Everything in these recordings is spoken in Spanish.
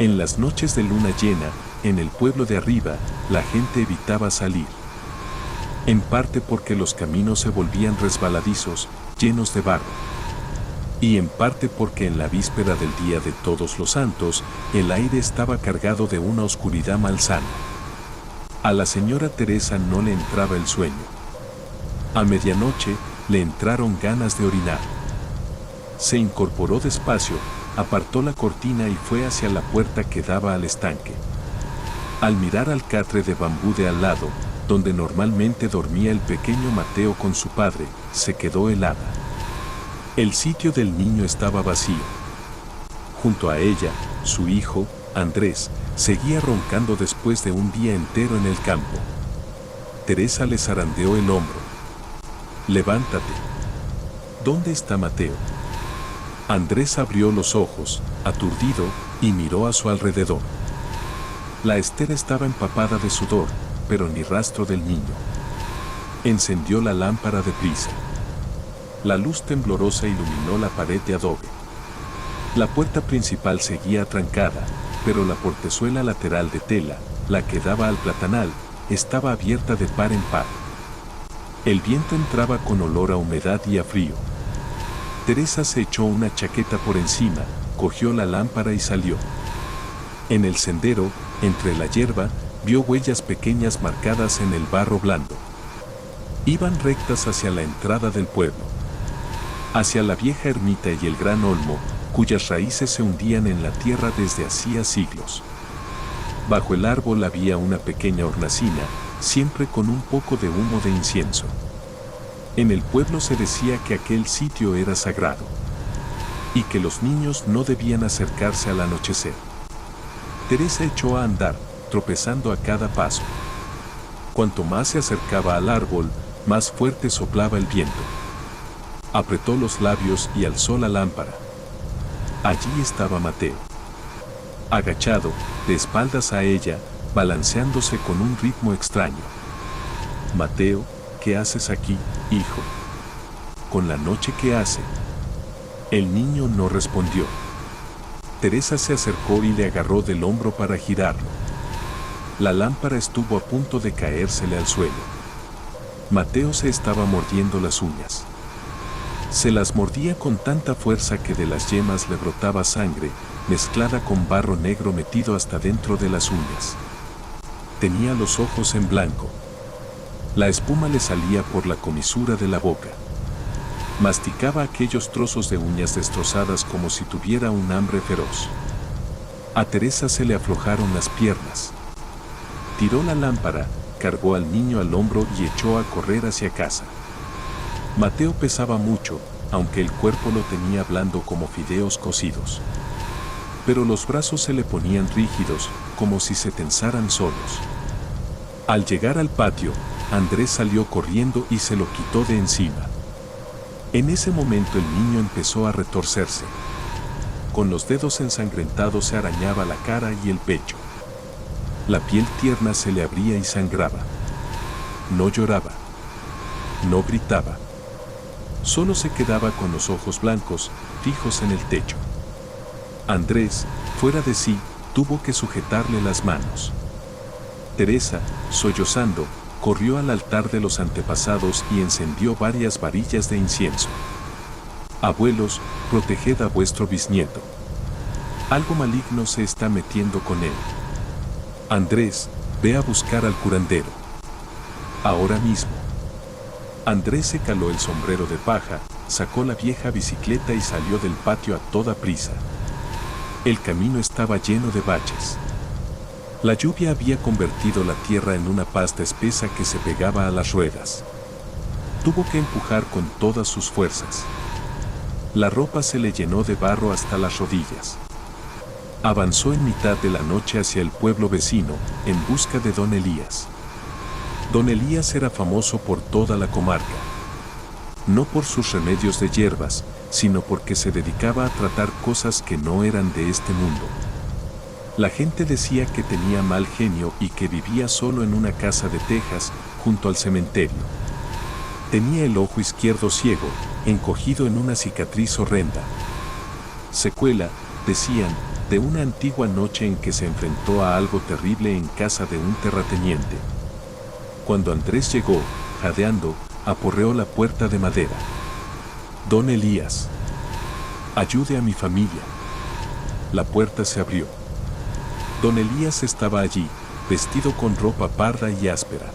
En las noches de luna llena, en el pueblo de arriba, la gente evitaba salir. En parte porque los caminos se volvían resbaladizos, llenos de barro. Y en parte porque en la víspera del Día de Todos los Santos, el aire estaba cargado de una oscuridad malsana. A la señora Teresa no le entraba el sueño. A medianoche, le entraron ganas de orinar. Se incorporó despacio, apartó la cortina y fue hacia la puerta que daba al estanque. Al mirar al catre de bambú de al lado, donde normalmente dormía el pequeño Mateo con su padre, se quedó helada. El sitio del niño estaba vacío. Junto a ella, su hijo, Andrés, seguía roncando después de un día entero en el campo. Teresa le zarandeó el hombro. «Levántate. ¿Dónde está Mateo?» Andrés abrió los ojos, aturdido, y miró a su alrededor. La estera estaba empapada de sudor, pero ni rastro del niño. Encendió la lámpara deprisa. La luz temblorosa iluminó la pared de adobe. La puerta principal seguía trancada, pero la portezuela lateral de tela, la que daba al platanal, estaba abierta de par en par. El viento entraba con olor a humedad y a frío. Teresa se echó una chaqueta por encima, cogió la lámpara y salió. En el sendero, entre la hierba, vio huellas pequeñas marcadas en el barro blando. Iban rectas hacia la entrada del pueblo. Hacia la vieja ermita y el gran olmo, cuyas raíces se hundían en la tierra desde hacía siglos. Bajo el árbol había una pequeña hornacina, siempre con un poco de humo de incienso. En el pueblo se decía que aquel sitio era sagrado y que los niños no debían acercarse al anochecer. Teresa echó a andar, tropezando a cada paso. Cuanto más se acercaba al árbol, más fuerte soplaba el viento. Apretó los labios y alzó la lámpara. Allí estaba Mateo. Agachado, de espaldas a ella, balanceándose con un ritmo extraño. «Mateo, ¿qué haces aquí, hijo? ¿Con la noche qué hace?» El niño no respondió. Teresa se acercó y le agarró del hombro para girarlo. La lámpara estuvo a punto de caérsele al suelo. Mateo se estaba mordiendo las uñas. Se las mordía con tanta fuerza que de las yemas le brotaba sangre, mezclada con barro negro metido hasta dentro de las uñas. Tenía los ojos en blanco. La espuma le salía por la comisura de la boca. Masticaba aquellos trozos de uñas destrozadas como si tuviera un hambre feroz. A Teresa se le aflojaron las piernas. Tiró la lámpara, cargó al niño al hombro y echó a correr hacia casa. Mateo pesaba mucho, aunque el cuerpo lo tenía blando como fideos cocidos. Pero los brazos se le ponían rígidos, como si se tensaran solos. Al llegar al patio, Andrés salió corriendo y se lo quitó de encima. En ese momento el niño empezó a retorcerse. Con los dedos ensangrentados se arañaba la cara y el pecho. La piel tierna se le abría y sangraba. No lloraba. No gritaba. Solo se quedaba con los ojos blancos, fijos en el techo. Andrés, fuera de sí, tuvo que sujetarle las manos. Teresa, sollozando, corrió al altar de los antepasados y encendió varias varillas de incienso. «Abuelos, proteged a vuestro bisnieto. Algo maligno se está metiendo con él. Andrés, ve a buscar al curandero. Ahora mismo». Andrés se caló el sombrero de paja, sacó la vieja bicicleta y salió del patio a toda prisa. El camino estaba lleno de baches. La lluvia había convertido la tierra en una pasta espesa que se pegaba a las ruedas. Tuvo que empujar con todas sus fuerzas. La ropa se le llenó de barro hasta las rodillas. Avanzó en mitad de la noche hacia el pueblo vecino, en busca de don Elías. Don Elías era famoso por toda la comarca. No por sus remedios de hierbas, sino porque se dedicaba a tratar cosas que no eran de este mundo. La gente decía que tenía mal genio y que vivía solo en una casa de tejas, junto al cementerio. Tenía el ojo izquierdo ciego, encogido en una cicatriz horrenda. Secuela, decían, de una antigua noche en que se enfrentó a algo terrible en casa de un terrateniente. Cuando Andrés llegó, jadeando, aporreó la puerta de madera. «Don Elías, ayude a mi familia». La puerta se abrió. Don Elías estaba allí, vestido con ropa parda y áspera.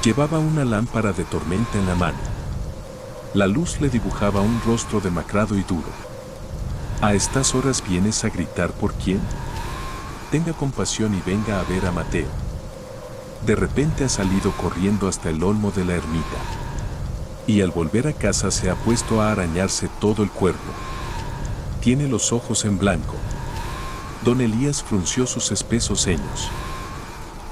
Llevaba una lámpara de tormenta en la mano. La luz le dibujaba un rostro demacrado y duro. «¿A estas horas vienes a gritar por quién? Tenga compasión y venga a ver a Mateo». De repente ha salido corriendo hasta el olmo de la ermita. Y al volver a casa se ha puesto a arañarse todo el cuerpo. Tiene los ojos en blanco. Don Elías frunció sus espesos ceños.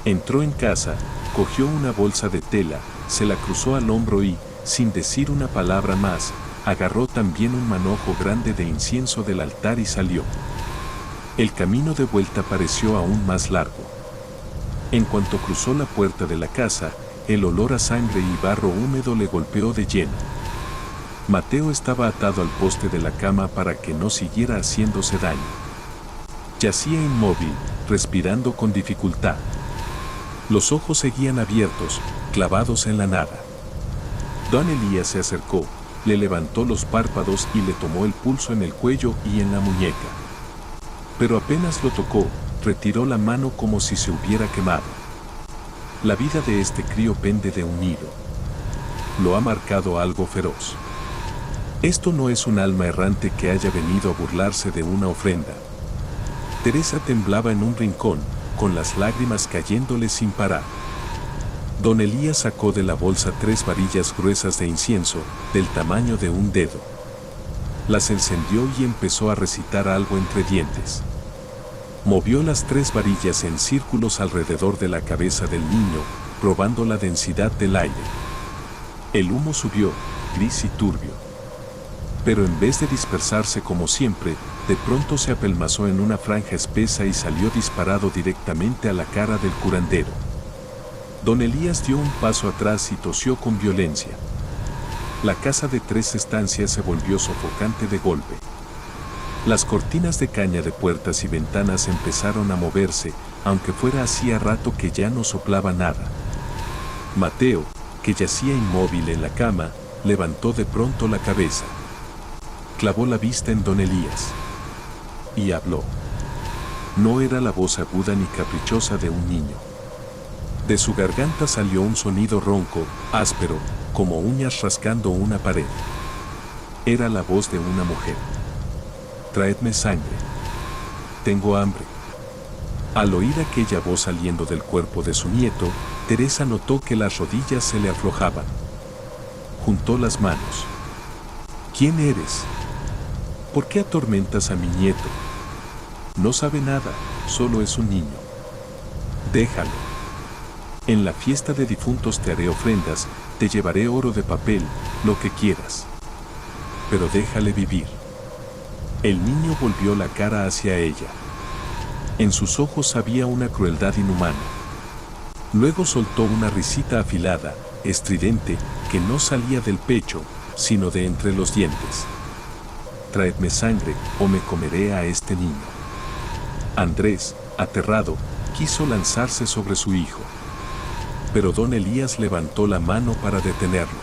Entró en casa, cogió una bolsa de tela, se la cruzó al hombro y, sin decir una palabra más, agarró también un manojo grande de incienso del altar y salió. El camino de vuelta pareció aún más largo. En cuanto cruzó la puerta de la casa, el olor a sangre y barro húmedo le golpeó de lleno. Mateo estaba atado al poste de la cama para que no siguiera haciéndose daño. Yacía inmóvil, respirando con dificultad. Los ojos seguían abiertos, clavados en la nada. Don Elías se acercó, le levantó los párpados y le tomó el pulso en el cuello y en la muñeca. Pero apenas lo tocó, retiró la mano como si se hubiera quemado. La vida de este crío pende de un hilo. Lo ha marcado algo feroz. Esto no es un alma errante que haya venido a burlarse de una ofrenda. Teresa temblaba en un rincón, con las lágrimas cayéndole sin parar. Don Elías sacó de la bolsa 3 varillas gruesas de incienso, del tamaño de un dedo. Las encendió y empezó a recitar algo entre dientes. Movió las 3 varillas en círculos alrededor de la cabeza del niño, probando la densidad del aire. El humo subió, gris y turbio. Pero en vez de dispersarse como siempre, de pronto se apelmazó en una franja espesa y salió disparado directamente a la cara del curandero. Don Elías dio un paso atrás y tosió con violencia. La casa de 3 estancias se volvió sofocante de golpe. Las cortinas de caña de puertas y ventanas empezaron a moverse, aunque fuera hacía rato que ya no soplaba nada. Mateo, que yacía inmóvil en la cama, levantó de pronto la cabeza. Clavó la vista en Don Elías. Y habló. No era la voz aguda ni caprichosa de un niño. De su garganta salió un sonido ronco, áspero, como uñas rascando una pared. Era la voz de una mujer. «Traedme sangre. Tengo hambre». Al oír aquella voz saliendo del cuerpo de su nieto, Teresa notó que las rodillas se le aflojaban. Juntó las manos. «¿Quién eres? ¿Por qué atormentas a mi nieto? No sabe nada, solo es un niño. Déjalo. En la fiesta de difuntos te haré ofrendas, te llevaré oro de papel, lo que quieras. Pero déjale vivir». El niño volvió la cara hacia ella. En sus ojos había una crueldad inhumana. Luego soltó una risita afilada, estridente, que no salía del pecho, sino de entre los dientes. «Traedme sangre, o me comeré a este niño». Andrés, aterrado, quiso lanzarse sobre su hijo. Pero don Elías levantó la mano para detenerlo.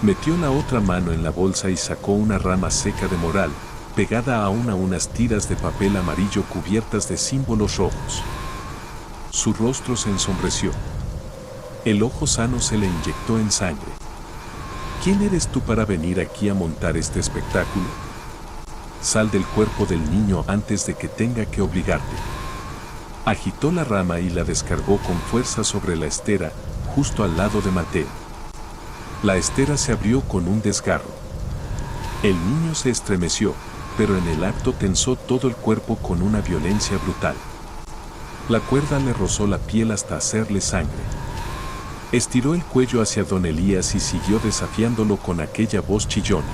Metió la otra mano en la bolsa y sacó una rama seca de moral, pegada aún a unas tiras de papel amarillo cubiertas de símbolos rojos. Su rostro se ensombreció. El ojo sano se le inyectó en sangre. ¿Quién eres tú para venir aquí a montar este espectáculo? Sal del cuerpo del niño antes de que tenga que obligarte. Agitó la rama y la descargó con fuerza sobre la estera, justo al lado de Mateo. La estera se abrió con un desgarro. El niño se estremeció, pero en el acto tensó todo el cuerpo con una violencia brutal. La cuerda le rozó la piel hasta hacerle sangre. Estiró el cuello hacia don Elías y siguió desafiándolo con aquella voz chillona.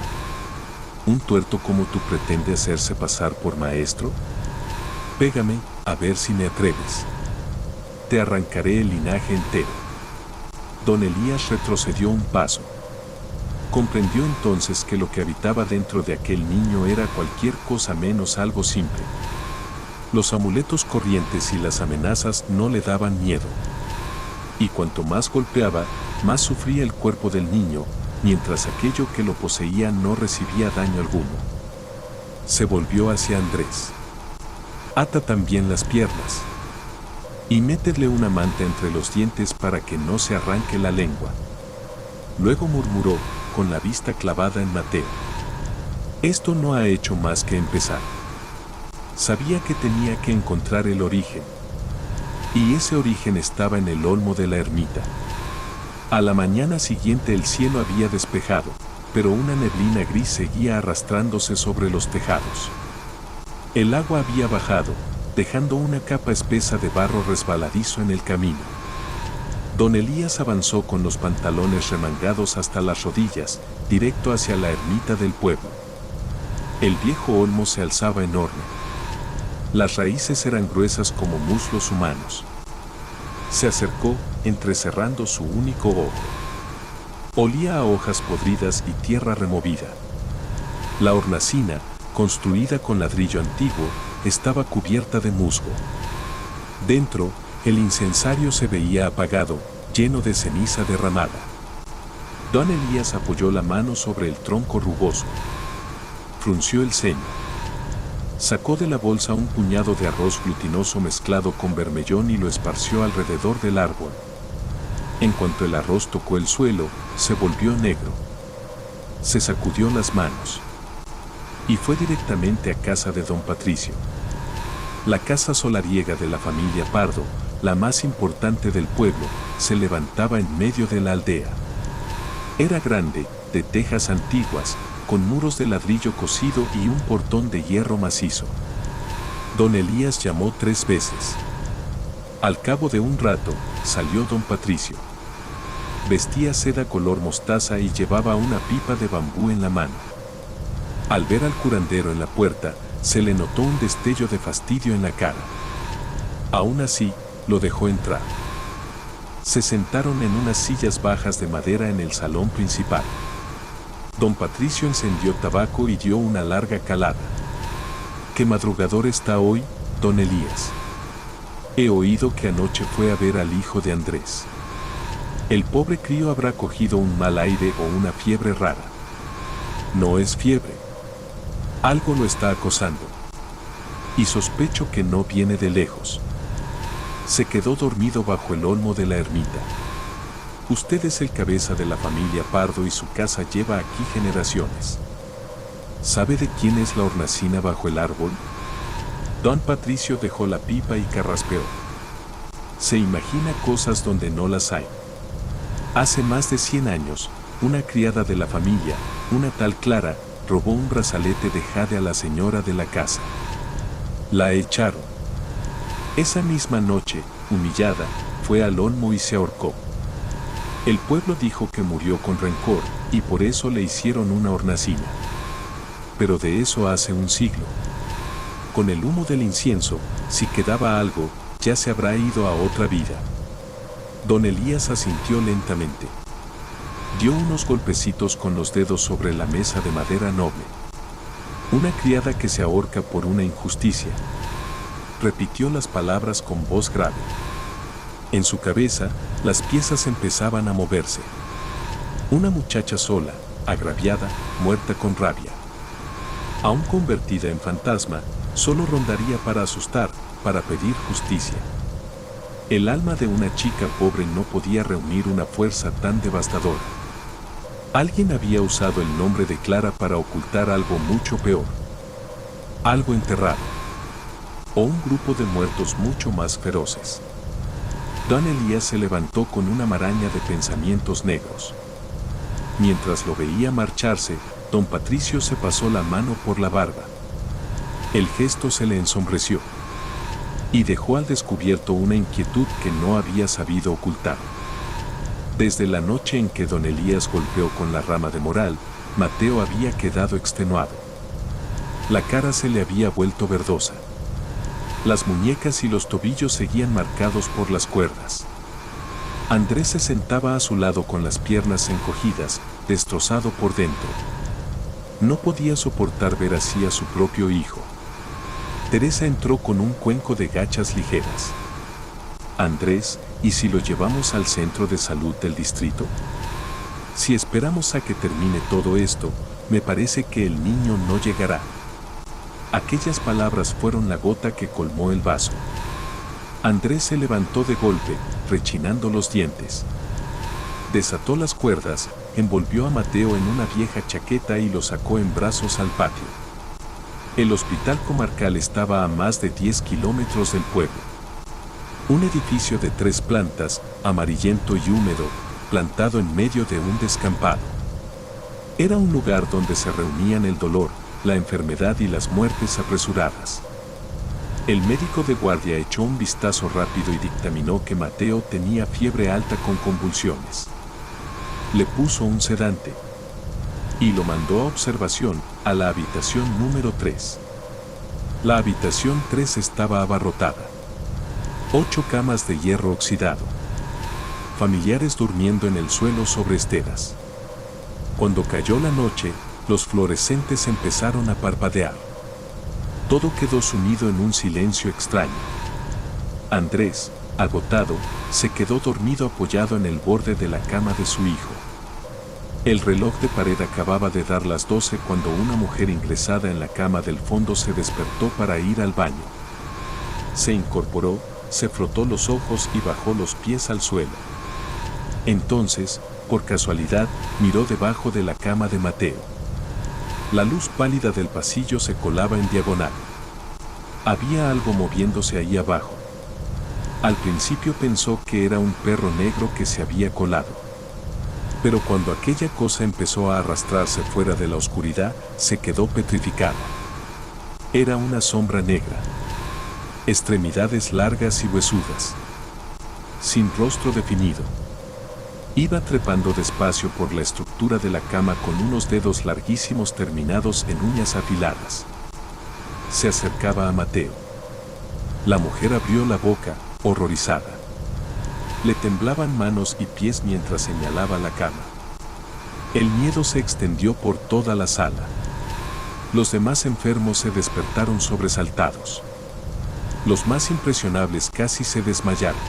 ¿Un tuerto como tú pretende hacerse pasar por maestro? Pégame, a ver si me atreves. Te arrancaré el linaje entero. Don Elías retrocedió un paso. Comprendió entonces que lo que habitaba dentro de aquel niño era cualquier cosa menos algo simple. Los amuletos corrientes y las amenazas no le daban miedo. Y cuanto más golpeaba, más sufría el cuerpo del niño, mientras aquello que lo poseía no recibía daño alguno. Se volvió hacia Andrés. Ata también las piernas. Y métele una manta entre los dientes para que no se arranque la lengua. Luego murmuró, con la vista clavada en Mateo. Esto no ha hecho más que empezar. Sabía que tenía que encontrar el origen. Y ese origen estaba en el olmo de la ermita. A la mañana siguiente el cielo había despejado, pero una neblina gris seguía arrastrándose sobre los tejados. El agua había bajado, dejando una capa espesa de barro resbaladizo en el camino. Don Elías avanzó con los pantalones remangados hasta las rodillas, directo hacia la ermita del pueblo. El viejo olmo se alzaba enorme. Las raíces eran gruesas como muslos humanos. Se acercó, entrecerrando su único ojo. Olía a hojas podridas y tierra removida. La hornacina, construida con ladrillo antiguo, estaba cubierta de musgo. Dentro, el incensario se veía apagado, lleno de ceniza derramada. Don Elías apoyó la mano sobre el tronco rugoso. Frunció el ceño. Sacó de la bolsa un puñado de arroz glutinoso mezclado con bermellón y lo esparció alrededor del árbol. En cuanto el arroz tocó el suelo, se volvió negro. Se sacudió las manos. Y fue directamente a casa de don Patricio. La casa solariega de la familia Pardo, la más importante del pueblo, se levantaba en medio de la aldea. Era grande, de tejas antiguas, con muros de ladrillo cocido y un portón de hierro macizo. Don Elías llamó 3 veces. Al cabo de un rato, salió don Patricio. Vestía seda color mostaza y llevaba una pipa de bambú en la mano. Al ver al curandero en la puerta, se le notó un destello de fastidio en la cara. Aún así, lo dejó entrar. Se sentaron en unas sillas bajas de madera en el salón principal. Don Patricio encendió tabaco y dio una larga calada. ¿Qué madrugador está hoy, don Elías? He oído que anoche fue a ver al hijo de Andrés. El pobre crío habrá cogido un mal aire o una fiebre rara. No es fiebre. Algo lo está acosando. Y sospecho que no viene de lejos. Se quedó dormido bajo el olmo de la ermita. Usted es el cabeza de la familia Pardo y su casa lleva aquí generaciones. ¿Sabe de quién es la hornacina bajo el árbol? Don Patricio dejó la pipa y carraspeó. Se imagina cosas donde no las hay. Hace más de 100 años, una criada de la familia, una tal Clara, robó un brazalete de jade a la señora de la casa. La echaron. Esa misma noche, humillada, fue al olmo y se ahorcó. El pueblo dijo que murió con rencor, y por eso le hicieron una hornacina. Pero de eso hace un siglo. Con el humo del incienso, si quedaba algo, ya se habrá ido a otra vida. Don Elías asintió lentamente. Dio unos golpecitos con los dedos sobre la mesa de madera noble. Una criada que se ahorca por una injusticia. Repitió las palabras con voz grave. En su cabeza, las piezas empezaban a moverse. Una muchacha sola, agraviada, muerta con rabia. Aún convertida en fantasma, solo rondaría para asustar, para pedir justicia. El alma de una chica pobre no podía reunir una fuerza tan devastadora. Alguien había usado el nombre de Clara para ocultar algo mucho peor. Algo enterrado. O un grupo de muertos mucho más feroces. Don Elías se levantó con una maraña de pensamientos negros. Mientras lo veía marcharse, don Patricio se pasó la mano por la barba. El gesto se le ensombreció. Y dejó al descubierto una inquietud que no había sabido ocultar. Desde la noche en que don Elías golpeó con la rama de moral, Mateo había quedado extenuado. La cara se le había vuelto verdosa. Las muñecas y los tobillos seguían marcados por las cuerdas. Andrés se sentaba a su lado con las piernas encogidas, destrozado por dentro. No podía soportar ver así a su propio hijo. Teresa entró con un cuenco de gachas ligeras. Andrés, ¿y si lo llevamos al centro de salud del distrito? Si esperamos a que termine todo esto, me parece que el niño no llegará. Aquellas palabras fueron la gota que colmó el vaso. Andrés se levantó de golpe, rechinando los dientes. Desató las cuerdas, envolvió a Mateo en una vieja chaqueta y lo sacó en brazos al patio. El hospital comarcal estaba a más de 10 kilómetros del pueblo. Un edificio de 3 plantas, amarillento y húmedo, plantado en medio de un descampado. Era un lugar donde se reunían el dolor, la enfermedad y las muertes apresuradas. El médico de guardia echó un vistazo rápido y dictaminó que Mateo tenía fiebre alta con convulsiones. Le puso un sedante y lo mandó a observación a la habitación número 3. La habitación 3 estaba abarrotada. 8 camas de hierro oxidado. Familiares durmiendo en el suelo sobre esteras. Cuando cayó la noche, los fluorescentes empezaron a parpadear. Todo quedó sumido en un silencio extraño. Andrés, agotado, se quedó dormido apoyado en el borde de la cama de su hijo. El reloj de pared acababa de dar las 12 cuando una mujer ingresada en la cama del fondo se despertó para ir al baño. Se incorporó, se frotó los ojos y bajó los pies al suelo. Entonces, por casualidad, miró debajo de la cama de Mateo. La luz pálida del pasillo se colaba en diagonal. Había algo moviéndose ahí abajo. Al principio pensó que era un perro negro que se había colado. Pero cuando aquella cosa empezó a arrastrarse fuera de la oscuridad, se quedó petrificada. Era una sombra negra. Extremidades largas y huesudas. Sin rostro definido. Iba trepando despacio por la estructura de la cama con unos dedos larguísimos terminados en uñas afiladas. Se acercaba a Mateo. La mujer abrió la boca, horrorizada. Le temblaban manos y pies mientras señalaba la cama. El miedo se extendió por toda la sala. Los demás enfermos se despertaron sobresaltados. Los más impresionables casi se desmayaron.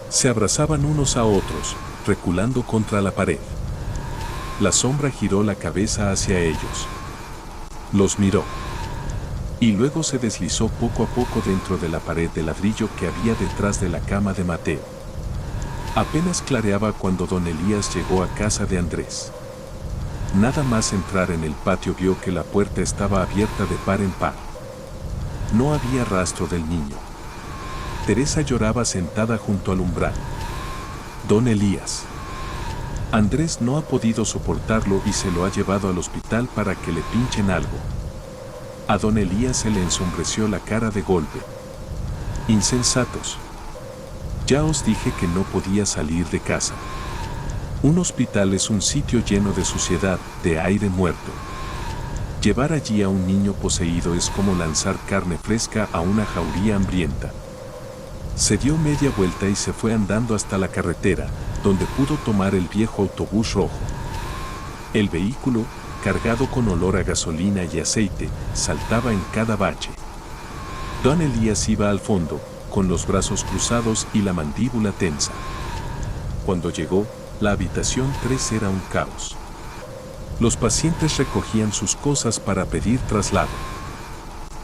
Se abrazaban unos a otros, reculando contra la pared. La sombra giró la cabeza hacia ellos. Los miró. Y luego se deslizó poco a poco dentro de la pared de ladrillo que había detrás de la cama de Mateo. Apenas clareaba cuando don Elías llegó a casa de Andrés. Nada más entrar en el patio vio que la puerta estaba abierta de par en par. No había rastro del niño. Teresa lloraba sentada junto al umbral. Don Elías. Andrés no ha podido soportarlo y se lo ha llevado al hospital para que le pinchen algo. A don Elías se le ensombreció la cara de golpe. Insensatos. Ya os dije que no podía salir de casa. Un hospital es un sitio lleno de suciedad, de aire muerto. Llevar allí a un niño poseído es como lanzar carne fresca a una jauría hambrienta. Se dio media vuelta y se fue andando hasta la carretera, donde pudo tomar el viejo autobús rojo. El vehículo, cargado con olor a gasolina y aceite, saltaba en cada bache. Don Elías iba al fondo, con los brazos cruzados y la mandíbula tensa. Cuando llegó, la habitación 3 era un caos. Los pacientes recogían sus cosas para pedir traslado.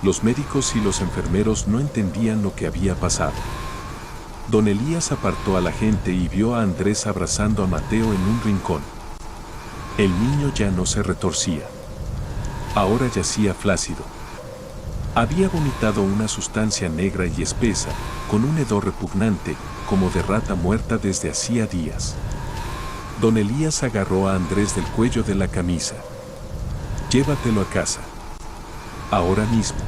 Los médicos y los enfermeros no entendían lo que había pasado. Don Elías apartó a la gente y vio a Andrés abrazando a Mateo en un rincón. El niño ya no se retorcía. Ahora yacía flácido. Había vomitado una sustancia negra y espesa, con un hedor repugnante, como de rata muerta desde hacía días. Don Elías agarró a Andrés del cuello de la camisa. Llévatelo a casa. Ahora mismo.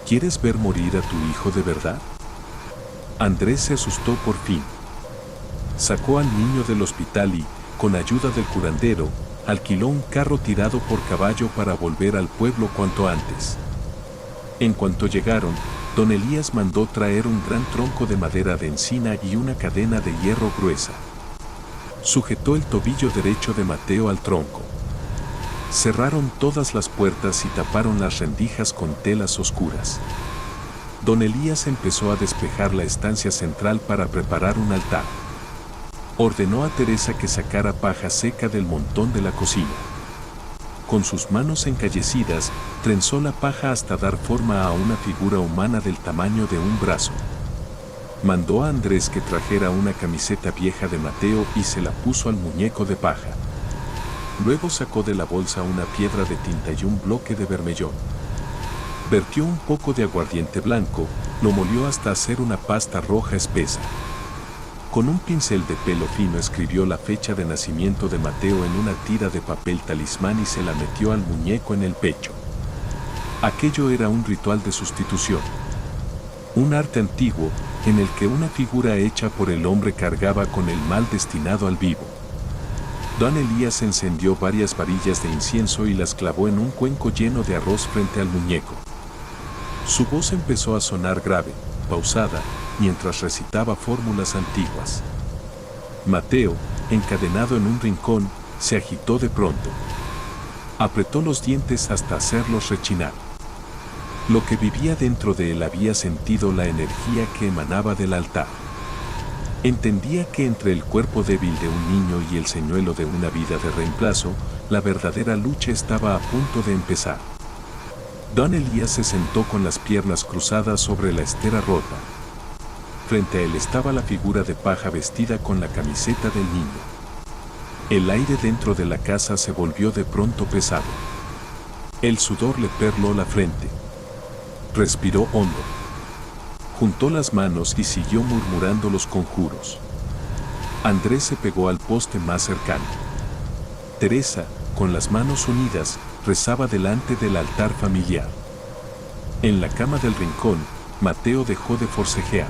¿Quieres ver morir a tu hijo de verdad? Andrés se asustó por fin. Sacó al niño del hospital y, con ayuda del curandero, alquiló un carro tirado por caballo para volver al pueblo cuanto antes. En cuanto llegaron, don Elías mandó traer un gran tronco de madera de encina y una cadena de hierro gruesa. Sujetó el tobillo derecho de Mateo al tronco. Cerraron todas las puertas y taparon las rendijas con telas oscuras. Don Elías empezó a despejar la estancia central para preparar un altar. Ordenó a Teresa que sacara paja seca del montón de la cocina. Con sus manos encallecidas, trenzó la paja hasta dar forma a una figura humana del tamaño de un brazo. Mandó a Andrés que trajera una camiseta vieja de Mateo y se la puso al muñeco de paja. Luego sacó de la bolsa una piedra de tinta y un bloque de bermellón. Vertió un poco de aguardiente blanco, lo molió hasta hacer una pasta roja espesa. Con un pincel de pelo fino escribió la fecha de nacimiento de Mateo en una tira de papel talismán y se la metió al muñeco en el pecho. Aquello era un ritual de sustitución. Un arte antiguo, en el que una figura hecha por el hombre cargaba con el mal destinado al vivo. Don Elías encendió varias varillas de incienso y las clavó en un cuenco lleno de arroz frente al muñeco. Su voz empezó a sonar grave, pausada, mientras recitaba fórmulas antiguas. Mateo, encadenado en un rincón, se agitó de pronto. Apretó los dientes hasta hacerlos rechinar. Lo que vivía dentro de él había sentido la energía que emanaba del altar. Entendía que entre el cuerpo débil de un niño y el señuelo de una vida de reemplazo, la verdadera lucha estaba a punto de empezar. Don Elías se sentó con las piernas cruzadas sobre la estera rota. Frente a él estaba la figura de paja vestida con la camiseta del niño. El aire dentro de la casa se volvió de pronto pesado. El sudor le perló la frente. Respiró hondo. Juntó las manos y siguió murmurando los conjuros. Andrés se pegó al poste más cercano. Teresa, con las manos unidas, rezaba delante del altar familiar. En la cama del rincón, Mateo dejó de forcejear.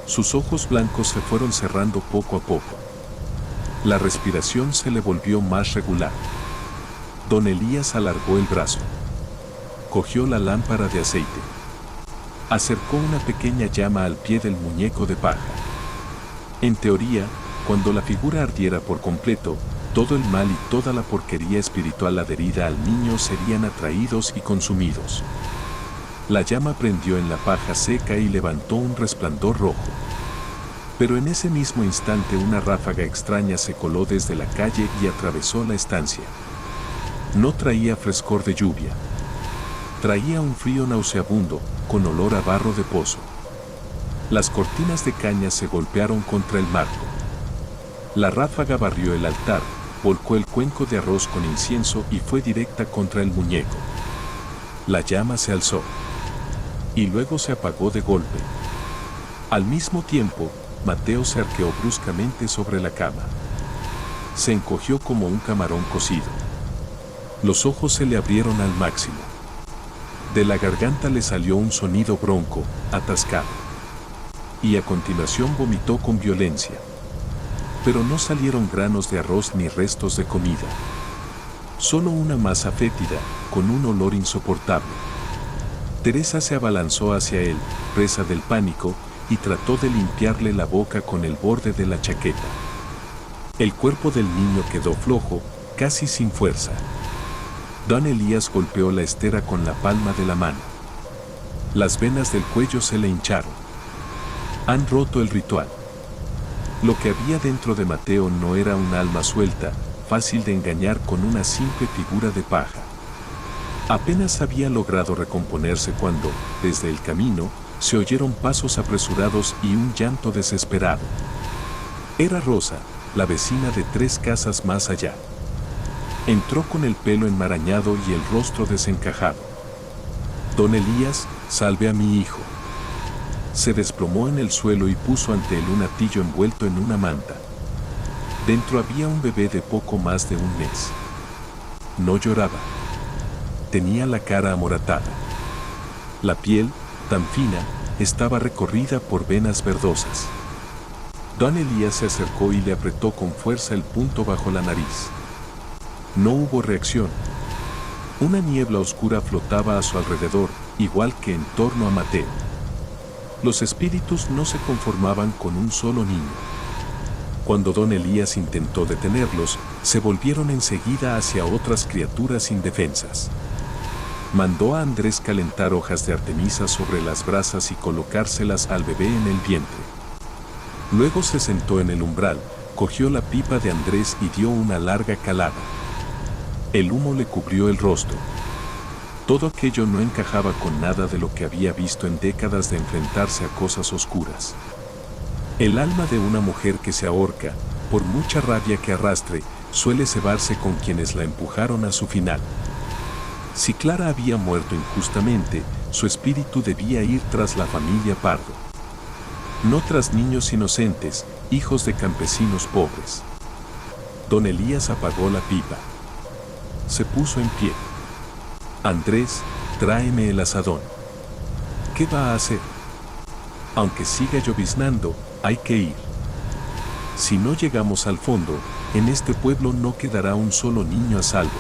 Sus ojos blancos se fueron cerrando poco a poco. La respiración se le volvió más regular. Don Elías alargó el brazo. Cogió la lámpara de aceite. Acercó una pequeña llama al pie del muñeco de paja. En teoría, cuando la figura ardiera por completo, todo el mal y toda la porquería espiritual adherida al niño serían atraídos y consumidos. La llama prendió en la paja seca y levantó un resplandor rojo. Pero en ese mismo instante una ráfaga extraña se coló desde la calle y atravesó la estancia. No traía frescor de lluvia. Traía un frío nauseabundo, con olor a barro de pozo. Las cortinas de caña se golpearon contra el marco. La ráfaga barrió el altar, volcó el cuenco de arroz con incienso y fue directa contra el muñeco. La llama se alzó. Y luego se apagó de golpe. Al mismo tiempo, Mateo se arqueó bruscamente sobre la cama. Se encogió como un camarón cocido. Los ojos se le abrieron al máximo. De la garganta le salió un sonido bronco, atascado. Y a continuación vomitó con violencia. Pero no salieron granos de arroz ni restos de comida. Solo una masa fétida, con un olor insoportable. Teresa se abalanzó hacia él, presa del pánico, y trató de limpiarle la boca con el borde de la chaqueta. El cuerpo del niño quedó flojo, casi sin fuerza. Don Elías golpeó la estera con la palma de la mano. Las venas del cuello se le hincharon. Han roto el ritual. Lo que había dentro de Mateo no era un alma suelta, fácil de engañar con una simple figura de paja. Apenas había logrado recomponerse cuando, desde el camino, se oyeron pasos apresurados y un llanto desesperado. Era Rosa, la vecina de 3 casas más allá. Entró con el pelo enmarañado y el rostro desencajado. Don Elías, salve a mi hijo. Se desplomó en el suelo y puso ante él un atillo envuelto en una manta. Dentro había un bebé de poco más de un mes. No lloraba. Tenía la cara amoratada. La piel, tan fina, estaba recorrida por venas verdosas. Don Elías se acercó y le apretó con fuerza el punto bajo la nariz. No hubo reacción. Una niebla oscura flotaba a su alrededor, igual que en torno a Mateo. Los espíritus no se conformaban con un solo niño. Cuando don Elías intentó detenerlos, se volvieron enseguida hacia otras criaturas indefensas. Mandó a Andrés calentar hojas de artemisa sobre las brasas y colocárselas al bebé en el vientre. Luego se sentó en el umbral, cogió la pipa de Andrés y dio una larga calada. El humo le cubrió el rostro. Todo aquello no encajaba con nada de lo que había visto en décadas de enfrentarse a cosas oscuras. El alma de una mujer que se ahorca, por mucha rabia que arrastre, suele cebarse con quienes la empujaron a su final. Si Clara había muerto injustamente, su espíritu debía ir tras la familia Pardo. No tras niños inocentes, hijos de campesinos pobres. Don Elías apagó la pipa. Se puso en pie. Andrés, tráeme el azadón. ¿Qué va a hacer? Aunque siga lloviznando, hay que ir. Si no llegamos al fondo, en este pueblo no quedará un solo niño a salvo.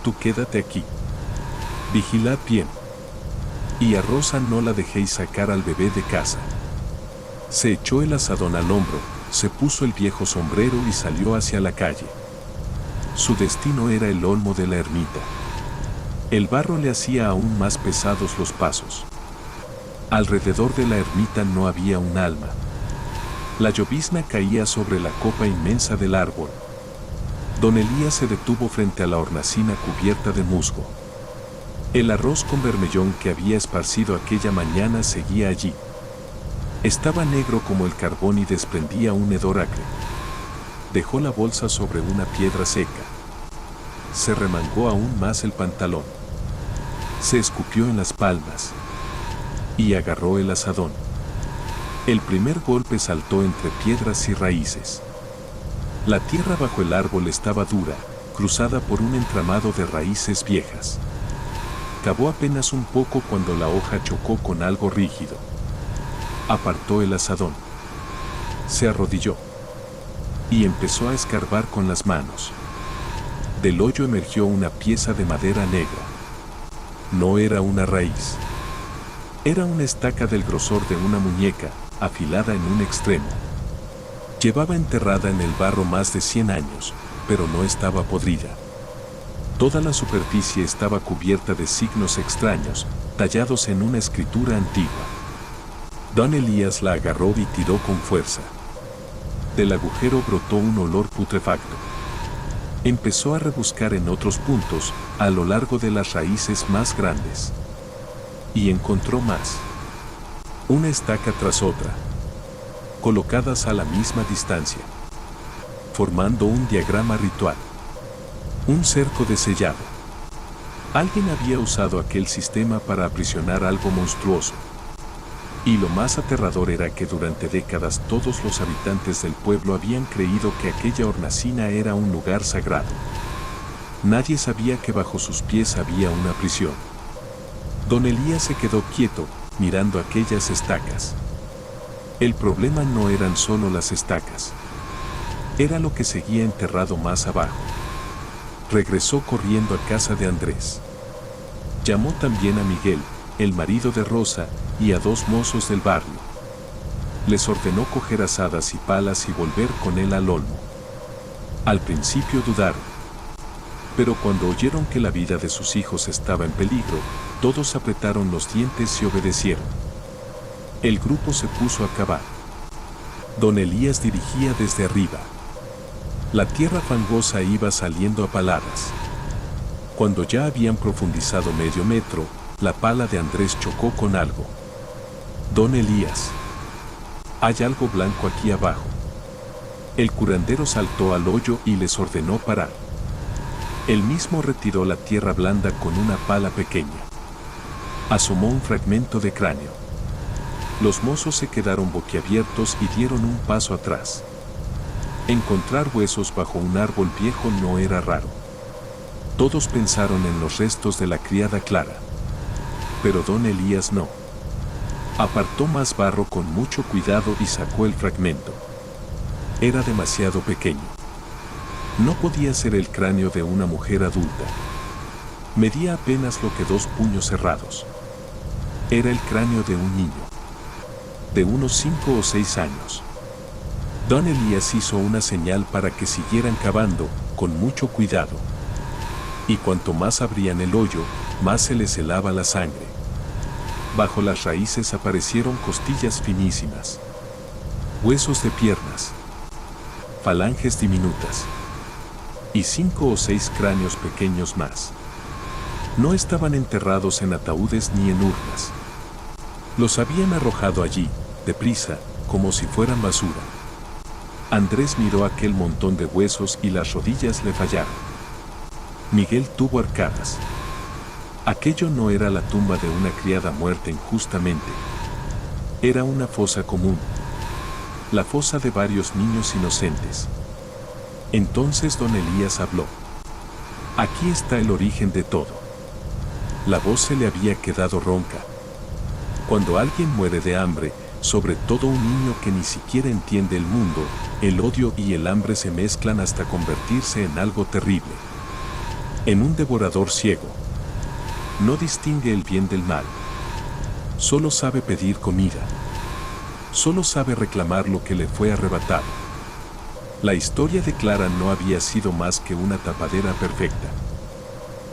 Tú quédate aquí. Vigilad bien. Y a Rosa no la dejéis sacar al bebé de casa. Se echó el azadón al hombro, se puso el viejo sombrero y salió hacia la calle. Su destino era el olmo de la ermita. El barro le hacía aún más pesados los pasos. Alrededor de la ermita no había un alma. La llovizna caía sobre la copa inmensa del árbol. Don Elías se detuvo frente a la hornacina cubierta de musgo. El arroz con bermellón que había esparcido aquella mañana seguía allí. Estaba negro como el carbón y desprendía un hedor acre. Dejó la bolsa sobre una piedra seca. Se remangó aún más el pantalón. Se escupió en las palmas. Y agarró el azadón. El primer golpe saltó entre piedras y raíces. La tierra bajo el árbol estaba dura, cruzada por un entramado de raíces viejas. Cavó apenas un poco cuando la hoja chocó con algo rígido. Apartó el azadón. Se arrodilló. Y empezó a escarbar con las manos. Del hoyo emergió una pieza de madera negra. No era una raíz. Era una estaca del grosor de una muñeca, afilada en un extremo. Llevaba enterrada en el barro más de 100 años, pero no estaba podrida. Toda la superficie estaba cubierta de signos extraños, tallados en una escritura antigua. Don Elías la agarró y tiró con fuerza. Del agujero brotó un olor putrefacto. Empezó a rebuscar en otros puntos, a lo largo de las raíces más grandes. Y encontró más. Una estaca tras otra, colocadas a la misma distancia, formando un diagrama ritual. Un cerco de sellado. Alguien había usado aquel sistema para aprisionar algo monstruoso. Y lo más aterrador era que durante décadas todos los habitantes del pueblo habían creído que aquella hornacina era un lugar sagrado. Nadie sabía que bajo sus pies había una prisión. Don Elías se quedó quieto, mirando aquellas estacas. El problema no eran solo las estacas. Era lo que seguía enterrado más abajo. Regresó corriendo a casa de Andrés. Llamó también a Miguel, el marido de Rosa, y a 2 mozos del barrio. Les ordenó coger azadas y palas y volver con él al olmo. Al principio dudaron. Pero cuando oyeron que la vida de sus hijos estaba en peligro, todos apretaron los dientes y obedecieron. El grupo se puso a cavar. Don Elías dirigía desde arriba. La tierra fangosa iba saliendo a paladas. Cuando ya habían profundizado medio metro, la pala de Andrés chocó con algo. Don Elías. Hay algo blanco aquí abajo. El curandero saltó al hoyo y les ordenó parar. Él mismo retiró la tierra blanda con una pala pequeña. Asomó un fragmento de cráneo. Los mozos se quedaron boquiabiertos y dieron un paso atrás. Encontrar huesos bajo un árbol viejo no era raro. Todos pensaron en los restos de la criada Clara. Pero don Elías no. Apartó más barro con mucho cuidado y sacó el fragmento. Era demasiado pequeño. No podía ser el cráneo de una mujer adulta. Medía apenas lo que 2 puños cerrados. Era el cráneo de un niño. De unos 5 o 6 años. Don Elías hizo una señal para que siguieran cavando, con mucho cuidado. Y cuanto más abrían el hoyo, más se les helaba la sangre. Bajo las raíces aparecieron costillas finísimas, huesos de piernas, falanges diminutas y 5 o 6 cráneos pequeños más. No estaban enterrados en ataúdes ni en urnas. Los habían arrojado allí, deprisa, como si fueran basura. Andrés miró aquel montón de huesos y las rodillas le fallaron. Miguel tuvo arcadas. Aquello no era la tumba de una criada muerta injustamente. Era una fosa común. La fosa de varios niños inocentes. Entonces don Elías habló. Aquí está el origen de todo. La voz se le había quedado ronca. Cuando alguien muere de hambre, sobre todo un niño que ni siquiera entiende el mundo, el odio y el hambre se mezclan hasta convertirse en algo terrible. En un devorador ciego. No distingue el bien del mal. Solo sabe pedir comida. Solo sabe reclamar lo que le fue arrebatado. La historia de Clara no había sido más que una tapadera perfecta.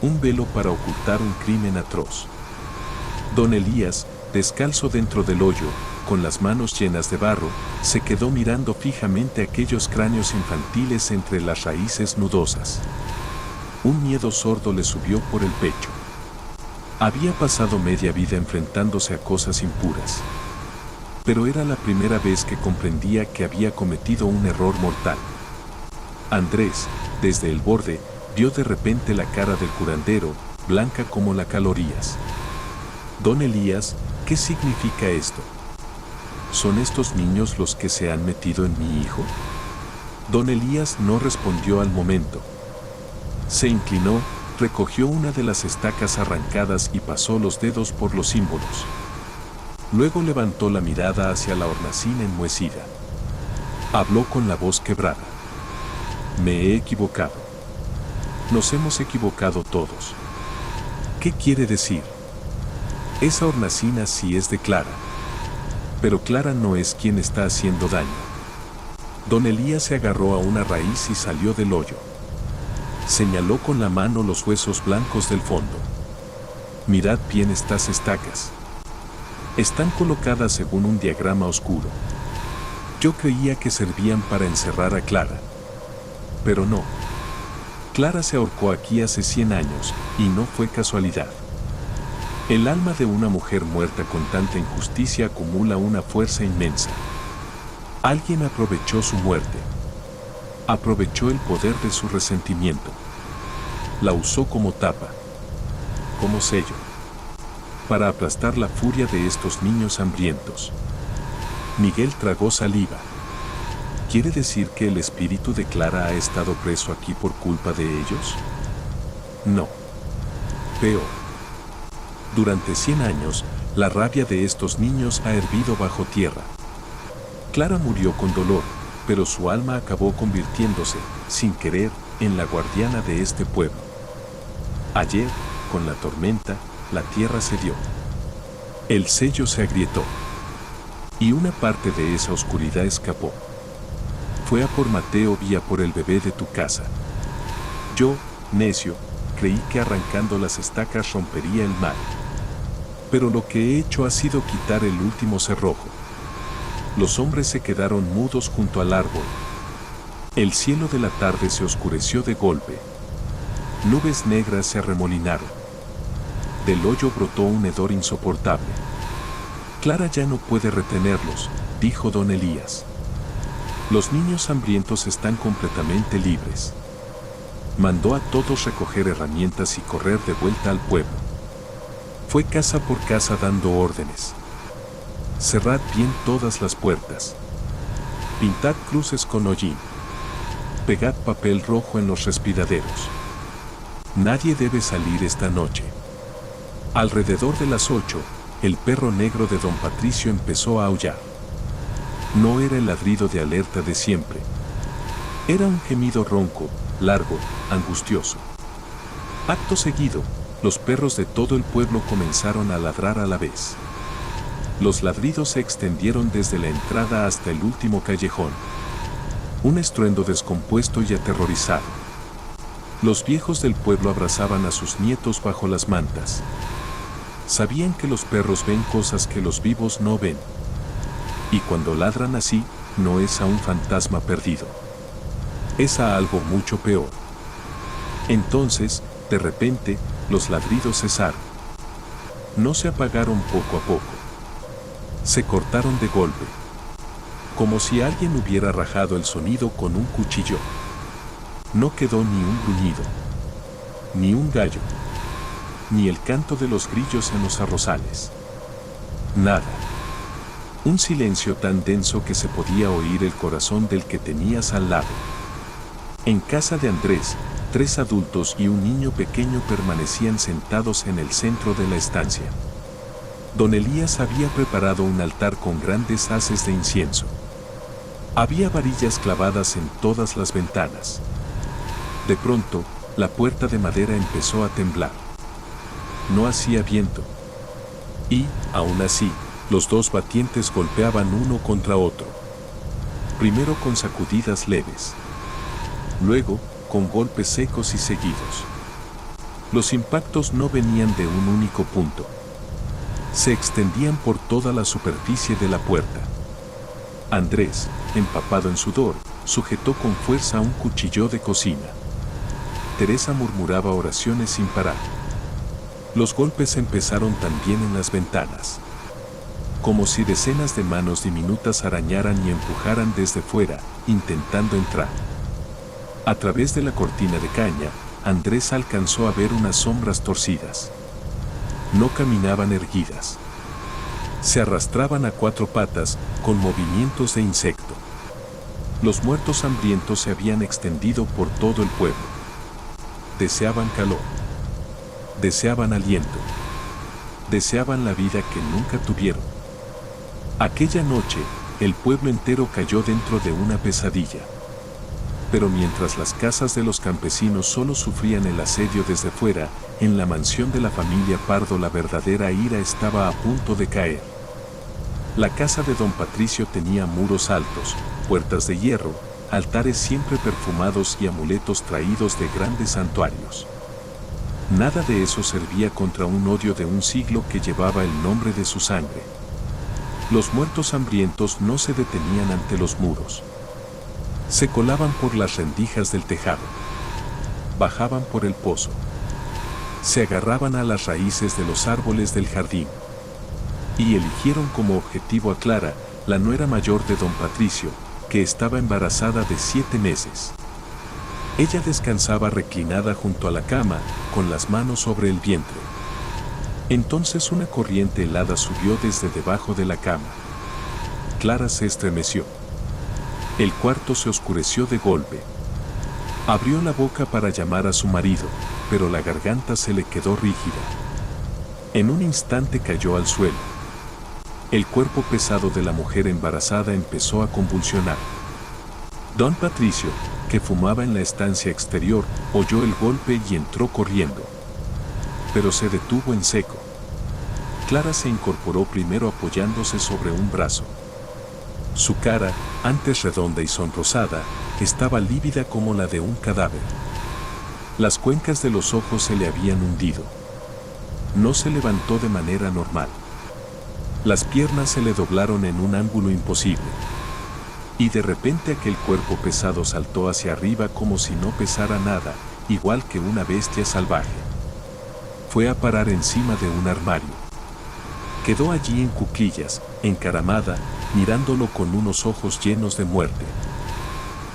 Un velo para ocultar un crimen atroz. Don Elías, descalzo dentro del hoyo, con las manos llenas de barro, se quedó mirando fijamente aquellos cráneos infantiles entre las raíces nudosas. Un miedo sordo le subió por el pecho. Había pasado media vida enfrentándose a cosas impuras. Pero era la primera vez que comprendía que había cometido un error mortal. Andrés, desde el borde, vio de repente la cara del curandero, blanca como las calorías. Don Elías, ¿qué significa esto? ¿Son estos niños los que se han metido en mi hijo? Don Elías no respondió al momento. Se inclinó, recogió una de las estacas arrancadas y pasó los dedos por los símbolos. Luego levantó la mirada hacia la hornacina enmohecida. Habló con la voz quebrada. Me he equivocado. Nos hemos equivocado todos. ¿Qué quiere decir? Esa hornacina sí es de Clara. Pero Clara no es quien está haciendo daño. Don Elías se agarró a una raíz y salió del hoyo. Señaló con la mano los huesos blancos del fondo. Mirad bien estas estacas. Están colocadas según un diagrama oscuro. Yo creía que servían para encerrar a Clara. Pero no. Clara se ahorcó aquí hace 100 años, y no fue casualidad. El alma de una mujer muerta con tanta injusticia acumula una fuerza inmensa. Alguien aprovechó su muerte. Aprovechó el poder de su resentimiento. La usó como tapa. Como sello. Para aplastar la furia de estos niños hambrientos. Miguel tragó saliva. ¿Quiere decir que el espíritu de Clara ha estado preso aquí por culpa de ellos? No. Peor. Durante 100 años, la rabia de estos niños ha hervido bajo tierra. Clara murió con dolor, pero su alma acabó convirtiéndose, sin querer, en la guardiana de este pueblo. Ayer, con la tormenta, la tierra cedió. El sello se agrietó. Y una parte de esa oscuridad escapó. Fue a por Mateo y a por el bebé de tu casa. Yo, necio, creí que arrancando las estacas rompería el mal. Pero lo que he hecho ha sido quitar el último cerrojo. Los hombres se quedaron mudos junto al árbol. El cielo de la tarde se oscureció de golpe. Nubes negras se arremolinaron. Del hoyo brotó un hedor insoportable. Clara ya no puede retenerlos, dijo don Elías. Los niños hambrientos están completamente libres. Mandó a todos recoger herramientas y correr de vuelta al pueblo. Fue casa por casa dando órdenes. Cerrad bien todas las puertas. Pintad cruces con hollín. Pegad papel rojo en los respiraderos. Nadie debe salir esta noche. Alrededor de las 8, el perro negro de don Patricio empezó a aullar. No era el ladrido de alerta de siempre. Era un gemido ronco, largo, angustioso. Acto seguido, los perros de todo el pueblo comenzaron a ladrar a la vez. Los ladridos se extendieron desde la entrada hasta el último callejón. Un estruendo descompuesto y aterrorizado. Los viejos del pueblo abrazaban a sus nietos bajo las mantas. Sabían que los perros ven cosas que los vivos no ven. Y cuando ladran así, no es a un fantasma perdido. Es a algo mucho peor. Entonces, de repente, los ladridos cesaron. No se apagaron poco a poco. Se cortaron de golpe. Como si alguien hubiera rajado el sonido con un cuchillo. No quedó ni un gruñido, ni un gallo, ni el canto de los grillos en los arrozales. Nada. Un silencio tan denso que se podía oír el corazón del que tenías al lado. En casa de Andrés, 3 adultos y un niño pequeño permanecían sentados en el centro de la estancia. Don Elías había preparado un altar con grandes haces de incienso. Había varillas clavadas en todas las ventanas. De pronto, la puerta de madera empezó a temblar. No hacía viento. Y, aún así, los 2 batientes golpeaban uno contra otro. Primero con sacudidas leves. Luego, con golpes secos y seguidos. Los impactos no venían de un único punto. Se extendían por toda la superficie de la puerta. Andrés, empapado en sudor, sujetó con fuerza un cuchillo de cocina. Teresa murmuraba oraciones sin parar. Los golpes empezaron también en las ventanas. Como si decenas de manos diminutas arañaran y empujaran desde fuera, intentando entrar. A través de la cortina de caña, Andrés alcanzó a ver unas sombras torcidas. No caminaban erguidas. Se arrastraban a 4 patas, con movimientos de insecto. Los muertos hambrientos se habían extendido por todo el pueblo. Deseaban calor. Deseaban aliento. Deseaban la vida que nunca tuvieron. Aquella noche, el pueblo entero cayó dentro de una pesadilla. Pero mientras las casas de los campesinos solo sufrían el asedio desde fuera, en la mansión de la familia Pardo la verdadera ira estaba a punto de caer. La casa de don Patricio tenía muros altos, puertas de hierro, altares siempre perfumados y amuletos traídos de grandes santuarios. Nada de eso servía contra un odio de un siglo que llevaba el nombre de su sangre. Los muertos hambrientos no se detenían ante los muros. Se colaban por las rendijas del tejado. Bajaban por el pozo. Se agarraban a las raíces de los árboles del jardín. Y eligieron como objetivo a Clara, la nuera mayor de don Patricio, que estaba embarazada de 7 meses. Ella descansaba reclinada junto a la cama, con las manos sobre el vientre. Entonces una corriente helada subió desde debajo de la cama. Clara se estremeció. El cuarto se oscureció de golpe. Abrió la boca para llamar a su marido, pero la garganta se le quedó rígida. En un instante cayó al suelo. El cuerpo pesado de la mujer embarazada empezó a convulsionar. Don Patricio, que fumaba en la estancia exterior, oyó el golpe y entró corriendo. Pero se detuvo en seco. Clara se incorporó primero apoyándose sobre un brazo. Su cara, antes redonda y sonrosada, estaba lívida como la de un cadáver. Las cuencas de los ojos se le habían hundido. No se levantó de manera normal. Las piernas se le doblaron en un ángulo imposible. Y de repente aquel cuerpo pesado saltó hacia arriba como si no pesara nada, igual que una bestia salvaje. Fue a parar encima de un armario. Quedó allí en cuclillas, encaramada, mirándolo con unos ojos llenos de muerte.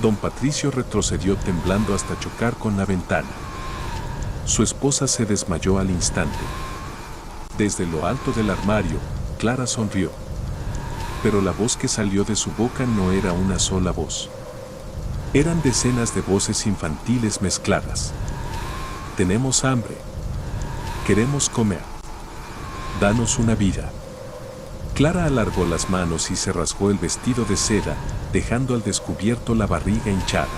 Don Patricio retrocedió temblando hasta chocar con la ventana. Su esposa se desmayó al instante. Desde lo alto del armario, Clara sonrió. Pero la voz que salió de su boca no era una sola voz. Eran decenas de voces infantiles mezcladas. Tenemos hambre. Queremos comer. Danos una vida. Clara alargó las manos y se rasgó el vestido de seda, dejando al descubierto la barriga hinchada.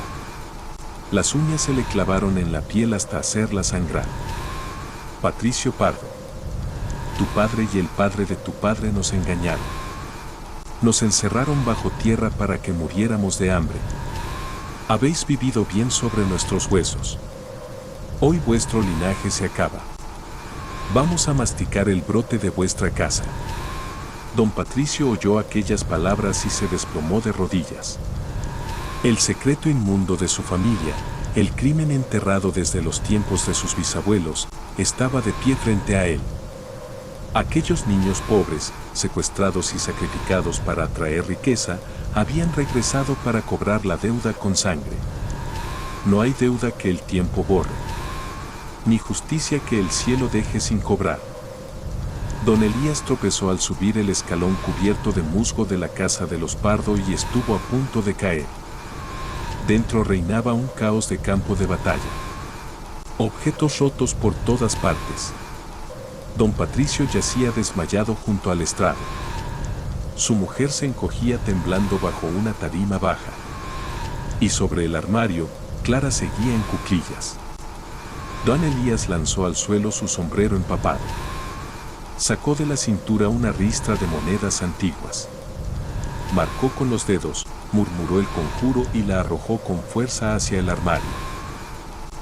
Las uñas se le clavaron en la piel hasta hacerla sangrar. Patricio Pardo. Tu padre y el padre de tu padre nos engañaron. Nos encerraron bajo tierra para que muriéramos de hambre. Habéis vivido bien sobre nuestros huesos. Hoy vuestro linaje se acaba. Vamos a masticar el brote de vuestra casa. Don Patricio oyó aquellas palabras y se desplomó de rodillas. El secreto inmundo de su familia, el crimen enterrado desde los tiempos de sus bisabuelos, estaba de pie frente a él. Aquellos niños pobres, secuestrados y sacrificados para atraer riqueza, habían regresado para cobrar la deuda con sangre. No hay deuda que el tiempo borre, ni justicia que el cielo deje sin cobrar. Don Elías tropezó al subir el escalón cubierto de musgo de la casa de los Pardo y estuvo a punto de caer. Dentro reinaba un caos de campo de batalla. Objetos rotos por todas partes. Don Patricio yacía desmayado junto al estrado. Su mujer se encogía temblando bajo una tarima baja. Y sobre el armario, Clara seguía en cuclillas. Don Elías lanzó al suelo su sombrero empapado. Sacó de la cintura una ristra de monedas antiguas. Marcó con los dedos, murmuró el conjuro y la arrojó con fuerza hacia el armario.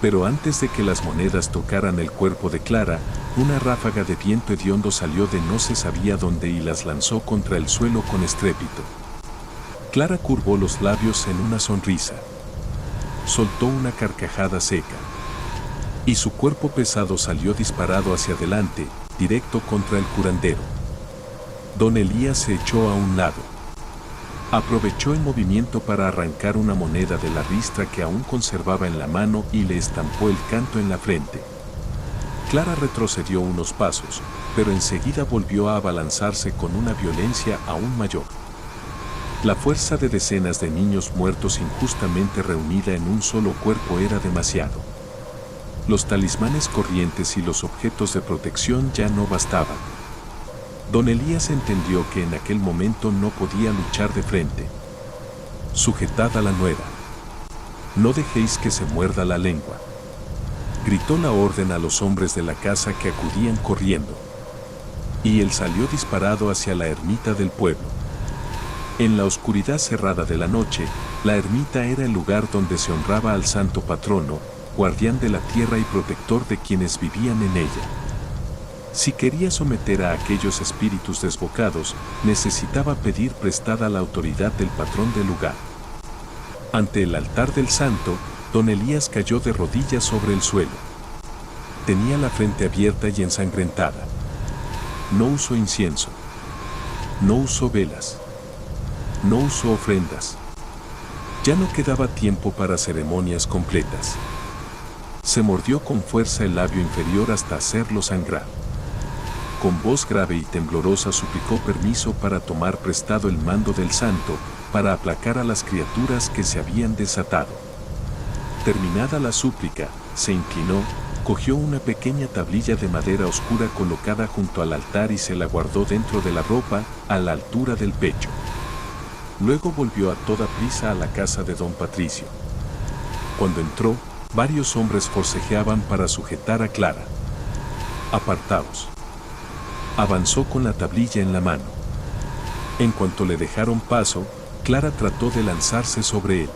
Pero antes de que las monedas tocaran el cuerpo de Clara, una ráfaga de viento hediondo salió de no se sabía dónde y las lanzó contra el suelo con estrépito. Clara curvó los labios en una sonrisa. Soltó una carcajada seca. Y su cuerpo pesado salió disparado hacia adelante, directo contra el curandero. Don Elías se echó a un lado. Aprovechó el movimiento para arrancar una moneda de la ristra que aún conservaba en la mano y le estampó el canto en la frente. Clara retrocedió unos pasos, pero enseguida volvió a abalanzarse con una violencia aún mayor. La fuerza de decenas de niños muertos injustamente reunida en un solo cuerpo era demasiado. Los talismanes corrientes y los objetos de protección ya no bastaban. Don Elías entendió que en aquel momento no podía luchar de frente. Sujetad a la nuera. No dejéis que se muerda la lengua. Gritó la orden a los hombres de la casa que acudían corriendo. Y él salió disparado hacia la ermita del pueblo. En la oscuridad cerrada de la noche, la ermita era el lugar donde se honraba al santo patrono, guardián de la tierra y protector de quienes vivían en ella. Si quería someter a aquellos espíritus desbocados, necesitaba pedir prestada la autoridad del patrón del lugar. Ante el altar del santo, don Elías cayó de rodillas sobre el suelo. Tenía la frente abierta y ensangrentada. No usó incienso. No usó velas. No usó ofrendas. Ya no quedaba tiempo para ceremonias completas. Se mordió con fuerza el labio inferior hasta hacerlo sangrar. Con voz grave y temblorosa suplicó permiso para tomar prestado el mando del santo, para aplacar a las criaturas que se habían desatado. Terminada la súplica, se inclinó, cogió una pequeña tablilla de madera oscura colocada junto al altar y se la guardó dentro de la ropa, a la altura del pecho. Luego volvió a toda prisa a la casa de don Patricio. Cuando entró, varios hombres forcejeaban para sujetar a Clara. Apartaos. Avanzó con la tablilla en la mano. En cuanto le dejaron paso, Clara trató de lanzarse sobre él.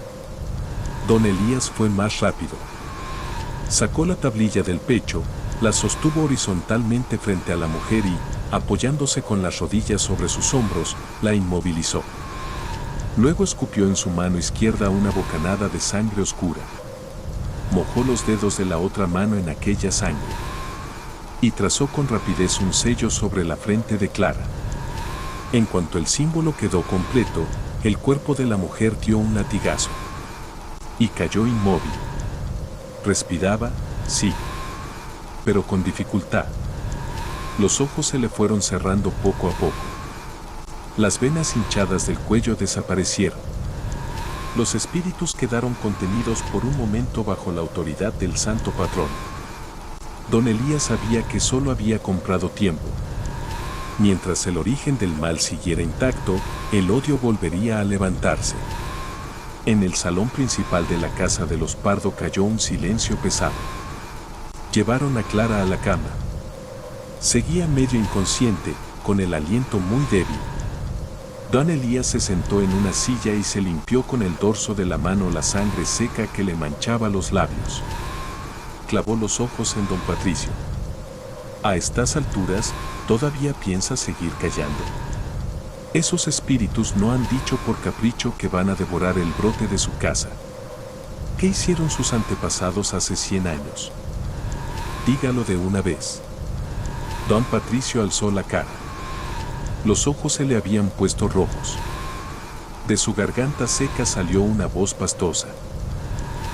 Don Elías fue más rápido. Sacó la tablilla del pecho, la sostuvo horizontalmente frente a la mujer y, apoyándose con las rodillas sobre sus hombros, la inmovilizó. Luego escupió en su mano izquierda una bocanada de sangre oscura. Mojó los dedos de la otra mano en aquella sangre. Y trazó con rapidez un sello sobre la frente de Clara. En cuanto el símbolo quedó completo, el cuerpo de la mujer dio un latigazo. Y cayó inmóvil. Respiraba, sí, pero con dificultad. Los ojos se le fueron cerrando poco a poco. Las venas hinchadas del cuello desaparecieron. Los espíritus quedaron contenidos por un momento bajo la autoridad del santo patrón. Don Elías sabía que solo había comprado tiempo. Mientras el origen del mal siguiera intacto, el odio volvería a levantarse. En el salón principal de la casa de los Pardo cayó un silencio pesado. Llevaron a Clara a la cama. Seguía medio inconsciente, con el aliento muy débil. Don Elías se sentó en una silla y se limpió con el dorso de la mano la sangre seca que le manchaba los labios. Clavó los ojos en don Patricio. A estas alturas, ¿todavía piensa seguir callando? Esos espíritus no han dicho por capricho que van a devorar el brote de su casa. ¿Qué hicieron sus antepasados hace 100 años? Dígalo de una vez. Don Patricio alzó la cara. Los ojos se le habían puesto rojos. De su garganta seca salió una voz pastosa.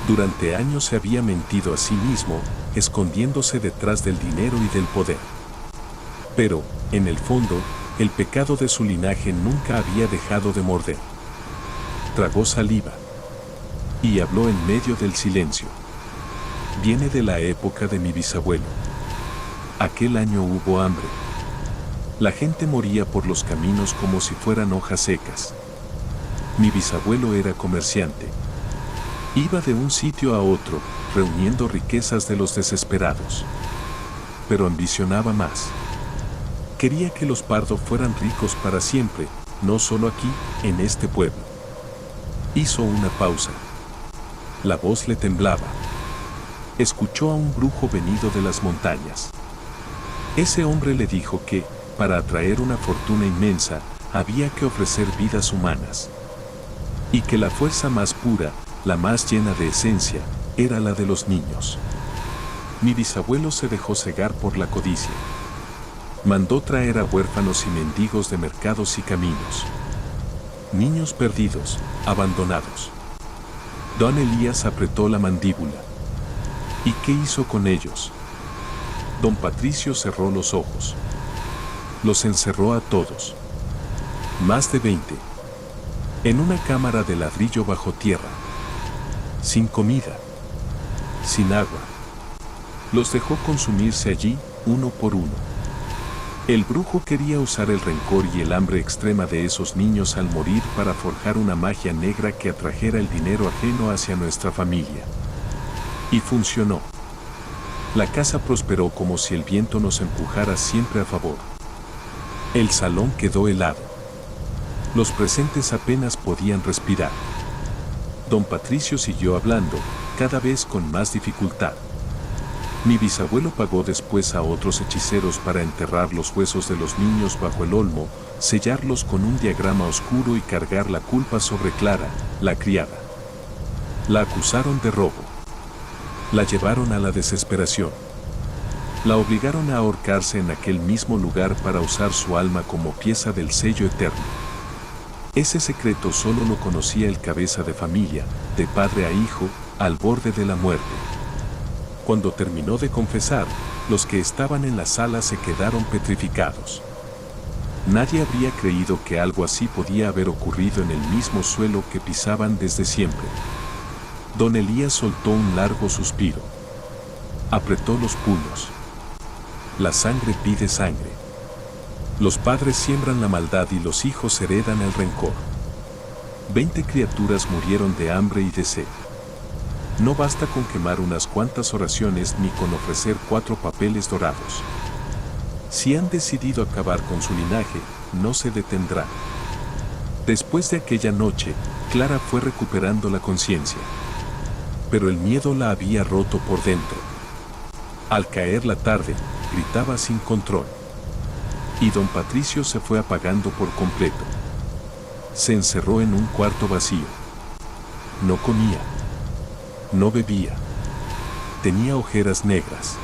Durante años se había mentido a sí mismo, escondiéndose detrás del dinero y del poder. Pero, en el fondo, el pecado de su linaje nunca había dejado de morder. Tragó saliva. Y habló en medio del silencio. Viene de la época de mi bisabuelo. Aquel año hubo hambre. La gente moría por los caminos como si fueran hojas secas. Mi bisabuelo era comerciante. Iba de un sitio a otro, reuniendo riquezas de los desesperados. Pero ambicionaba más. Quería que los Pardo fueran ricos para siempre, no solo aquí, en este pueblo. Hizo una pausa. La voz le temblaba. Escuchó a un brujo venido de las montañas. Ese hombre le dijo que, para atraer una fortuna inmensa, había que ofrecer vidas humanas. Y que la fuerza más pura, la más llena de esencia, era la de los niños. Mi bisabuelo se dejó cegar por la codicia. Mandó traer a huérfanos y mendigos de mercados y caminos. Niños perdidos, abandonados. Don Elías apretó la mandíbula. ¿Y qué hizo con ellos? Don Patricio cerró los ojos. Los encerró a todos. Más de 20. En una cámara de ladrillo bajo tierra. Sin comida. Sin agua. Los dejó consumirse allí, uno por uno. El brujo quería usar el rencor y el hambre extrema de esos niños al morir para forjar una magia negra que atrajera el dinero ajeno hacia nuestra familia. Y funcionó. La casa prosperó como si el viento nos empujara siempre a favor. El salón quedó helado. Los presentes apenas podían respirar. Don Patricio siguió hablando, cada vez con más dificultad. Mi bisabuelo pagó después a otros hechiceros para enterrar los huesos de los niños bajo el olmo, sellarlos con un diagrama oscuro y cargar la culpa sobre Clara, la criada. La acusaron de robo. La llevaron a la desesperación. La obligaron a ahorcarse en aquel mismo lugar para usar su alma como pieza del sello eterno. Ese secreto solo lo conocía el cabeza de familia, de padre a hijo, al borde de la muerte. Cuando terminó de confesar, los que estaban en la sala se quedaron petrificados. Nadie habría creído que algo así podía haber ocurrido en el mismo suelo que pisaban desde siempre. Don Elías soltó un largo suspiro. Apretó los puños. La sangre pide sangre. Los padres siembran la maldad y los hijos heredan el rencor. 20 criaturas murieron de hambre y de sed. No basta con quemar unas cuantas oraciones ni con ofrecer 4 papeles dorados. Si han decidido acabar con su linaje, no se detendrá. Después de aquella noche, Clara fue recuperando la conciencia. Pero el miedo la había roto por dentro. Al caer la tarde, gritaba sin control. Y don Patricio se fue apagando por completo. Se encerró en un cuarto vacío. No comía. No bebía. Tenía ojeras negras.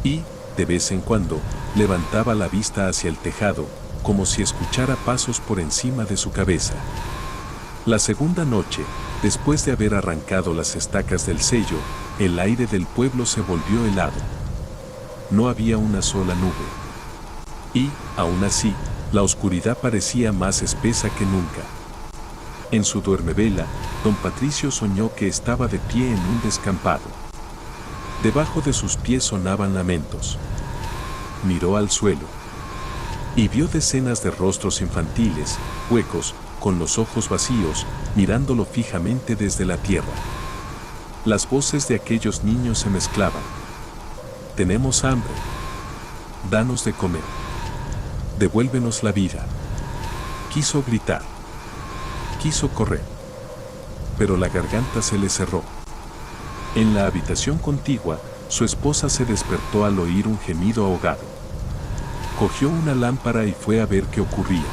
Y, de vez en cuando, levantaba la vista hacia el tejado, como si escuchara pasos por encima de su cabeza. La segunda noche, después de haber arrancado las estacas del sello, el aire del pueblo se volvió helado. No había una sola nube. Y, aún así, la oscuridad parecía más espesa que nunca. En su duermevela, don Patricio soñó que estaba de pie en un descampado. Debajo de sus pies sonaban lamentos. Miró al suelo. Y vio decenas de rostros infantiles, huecos, con los ojos vacíos, mirándolo fijamente desde la tierra. Las voces de aquellos niños se mezclaban. Tenemos hambre. Danos de comer. Devuélvenos la vida. Quiso gritar. Quiso correr. Pero la garganta se le cerró. En la habitación contigua, su esposa se despertó al oír un gemido ahogado. Cogió una lámpara y fue a ver qué ocurría.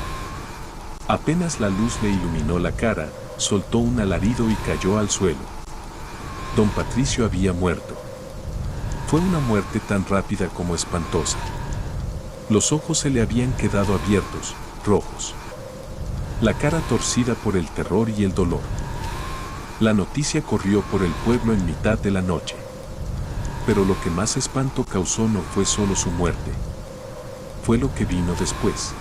Apenas la luz le iluminó la cara, soltó un alarido y cayó al suelo. Don Patricio había muerto. Fue una muerte tan rápida como espantosa. Los ojos se le habían quedado abiertos, rojos. La cara torcida por el terror y el dolor. La noticia corrió por el pueblo en mitad de la noche. Pero lo que más espanto causó no fue solo su muerte. Fue lo que vino después.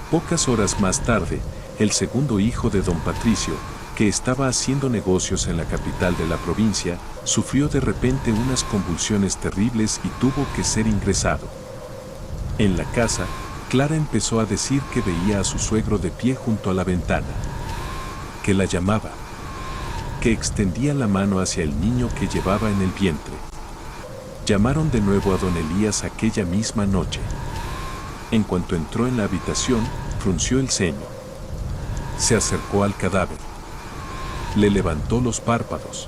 Pocas horas más tarde, el segundo hijo de don Patricio, que estaba haciendo negocios en la capital de la provincia, sufrió de repente unas convulsiones terribles y tuvo que ser ingresado. En la casa, Clara empezó a decir que veía a su suegro de pie junto a la ventana, que la llamaba, que extendía la mano hacia el niño que llevaba en el vientre. Llamaron de nuevo a don Elías aquella misma noche. En cuanto entró en la habitación, frunció el ceño. Se acercó al cadáver. Le levantó los párpados.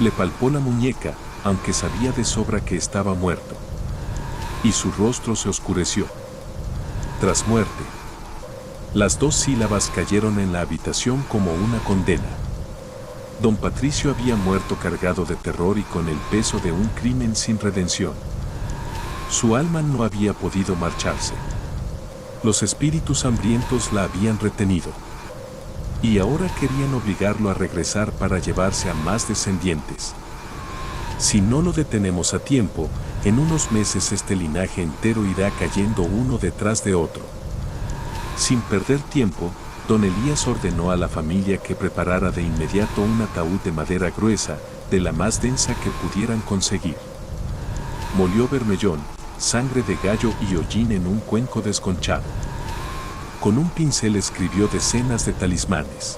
Le palpó la muñeca, aunque sabía de sobra que estaba muerto. Y su rostro se oscureció. Tras muerte. Las dos sílabas cayeron en la habitación como una condena. Don Patricio había muerto cargado de terror y con el peso de un crimen sin redención. Su alma no había podido marcharse. Los espíritus hambrientos la habían retenido. Y ahora querían obligarlo a regresar para llevarse a más descendientes. Si no lo detenemos a tiempo, en unos meses este linaje entero irá cayendo uno detrás de otro. Sin perder tiempo, don Elías ordenó a la familia que preparara de inmediato un ataúd de madera gruesa, de la más densa que pudieran conseguir. Molió bermellón, sangre de gallo y hollín en un cuenco desconchado. Con un pincel escribió decenas de talismanes.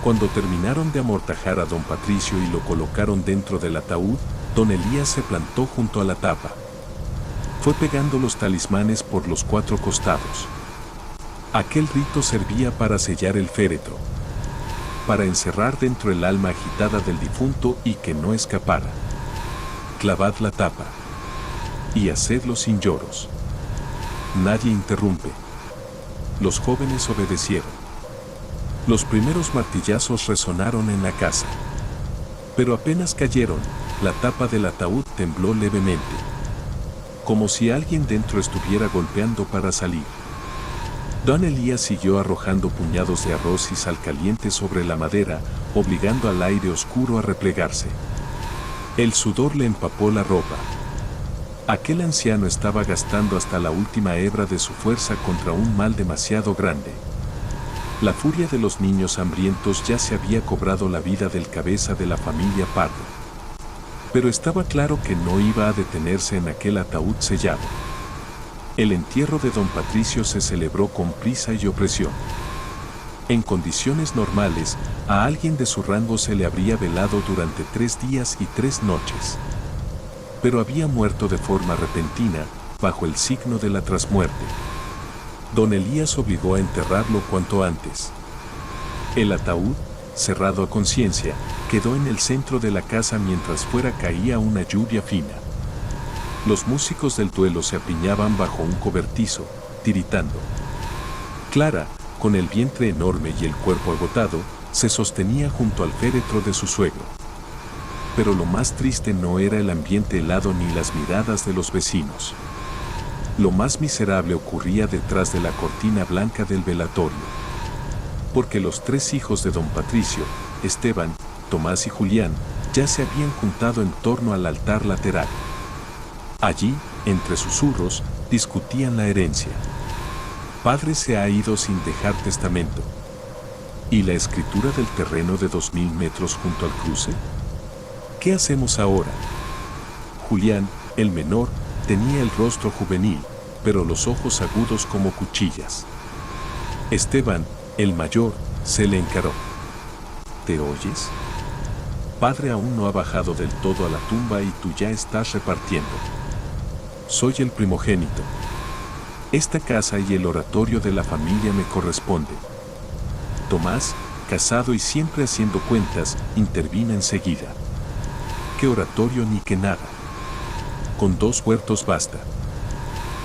Cuando terminaron de amortajar a don Patricio y lo colocaron dentro del ataúd, don Elías se plantó junto a la tapa. Fue pegando los talismanes por los cuatro costados. Aquel rito servía para sellar el féretro, para encerrar dentro el alma agitada del difunto y que no escapara. Clavad la tapa y hacedlo sin lloros. Nadie interrumpe. Los jóvenes obedecieron. Los primeros martillazos resonaron en la casa. Pero apenas cayeron, la tapa del ataúd tembló levemente, como si alguien dentro estuviera golpeando para salir. Don Elías siguió arrojando puñados de arroz y sal caliente sobre la madera, obligando al aire oscuro a replegarse. El sudor le empapó la ropa. Aquel anciano estaba gastando hasta la última hebra de su fuerza contra un mal demasiado grande. La furia de los niños hambrientos ya se había cobrado la vida del cabeza de la familia Pardo. Pero estaba claro que no iba a detenerse en aquel ataúd sellado. El entierro de don Patricio se celebró con prisa y opresión. En condiciones normales, a alguien de su rango se le habría velado durante 3 días y 3 noches. Pero había muerto de forma repentina, bajo el signo de la trasmuerte. Don Elías obligó a enterrarlo cuanto antes. El ataúd, cerrado a conciencia, quedó en el centro de la casa mientras fuera caía una lluvia fina. Los músicos del duelo se apiñaban bajo un cobertizo, tiritando. Clara, con el vientre enorme y el cuerpo agotado, se sostenía junto al féretro de su suegro. Pero lo más triste no era el ambiente helado ni las miradas de los vecinos. Lo más miserable ocurría detrás de la cortina blanca del velatorio. Porque los 3 hijos de don Patricio, Esteban, Tomás y Julián, ya se habían juntado en torno al altar lateral. Allí, entre susurros, discutían la herencia. Padre se ha ido sin dejar testamento. ¿Y la escritura del terreno de 2000 metros junto al cruce? ¿Qué hacemos ahora? Julián, el menor, tenía el rostro juvenil, pero los ojos agudos como cuchillas. Esteban, el mayor, se le encaró. ¿Te oyes? Padre aún no ha bajado del todo a la tumba y tú ya estás repartiendo. Soy el primogénito. Esta casa y el oratorio de la familia me corresponden. Tomás, casado y siempre haciendo cuentas, intervino enseguida. ¿Qué oratorio ni qué nada? Con 2 huertos basta.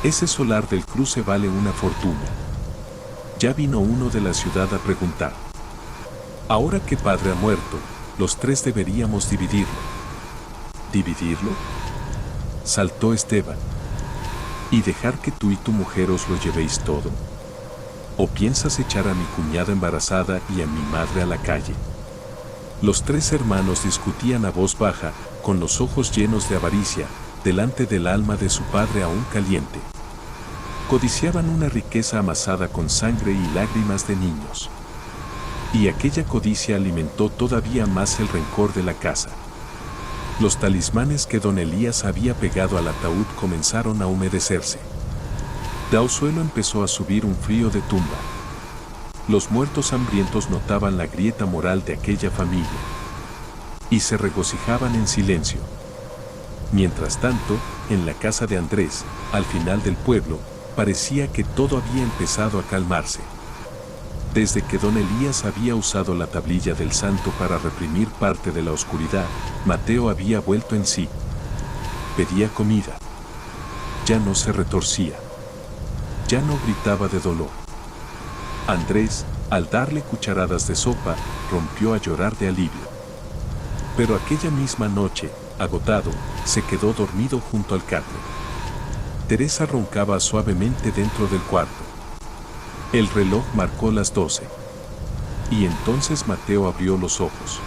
Ese solar del cruce vale una fortuna. Ya vino uno de la ciudad a preguntar. Ahora que padre ha muerto, los 3 deberíamos dividirlo. ¿Dividirlo? Saltó Esteban. ¿Y dejar que tú y tu mujer os lo llevéis todo? ¿O piensas echar a mi cuñada embarazada y a mi madre a la calle? Los 3 hermanos discutían a voz baja, con los ojos llenos de avaricia, delante del alma de su padre aún caliente. Codiciaban una riqueza amasada con sangre y lágrimas de niños. Y aquella codicia alimentó todavía más el rencor de la casa. Los talismanes que don Elías había pegado al ataúd comenzaron a humedecerse. De Ausuelo empezó a subir un frío de tumba. Los muertos hambrientos notaban la grieta moral de aquella familia. Y se regocijaban en silencio. Mientras tanto, en la casa de Andrés, al final del pueblo, parecía que todo había empezado a calmarse. Desde que don Elías había usado la tablilla del santo para reprimir parte de la oscuridad, Mateo había vuelto en sí. Pedía comida. Ya no se retorcía. Ya no gritaba de dolor. Andrés, al darle cucharadas de sopa, rompió a llorar de alivio. Pero aquella misma noche, agotado, se quedó dormido junto al catre. Teresa roncaba suavemente dentro del cuarto. El reloj marcó las 12. Y entonces Mateo abrió los ojos.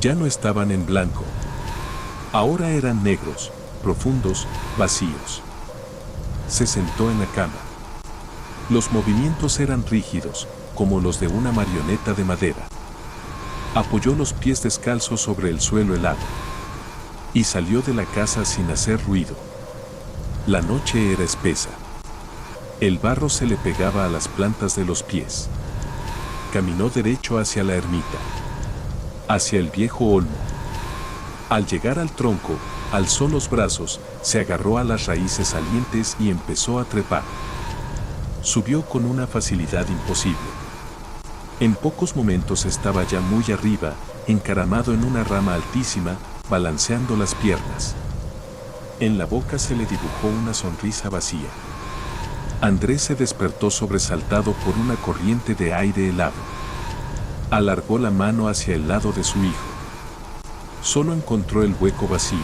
Ya no estaban en blanco. Ahora eran negros, profundos, vacíos. Se sentó en la cama. Los movimientos eran rígidos, como los de una marioneta de madera. Apoyó los pies descalzos sobre el suelo helado. Y salió de la casa sin hacer ruido. La noche era espesa. El barro se le pegaba a las plantas de los pies. Caminó derecho hacia la ermita. Hacia el viejo olmo. Al llegar al tronco, alzó los brazos, se agarró a las raíces salientes y empezó a trepar. Subió con una facilidad imposible. En pocos momentos estaba ya muy arriba, encaramado en una rama altísima, balanceando las piernas. En la boca se le dibujó una sonrisa vacía. Andrés se despertó sobresaltado por una corriente de aire helado. Alargó la mano hacia el lado de su hijo. Solo encontró el hueco vacío.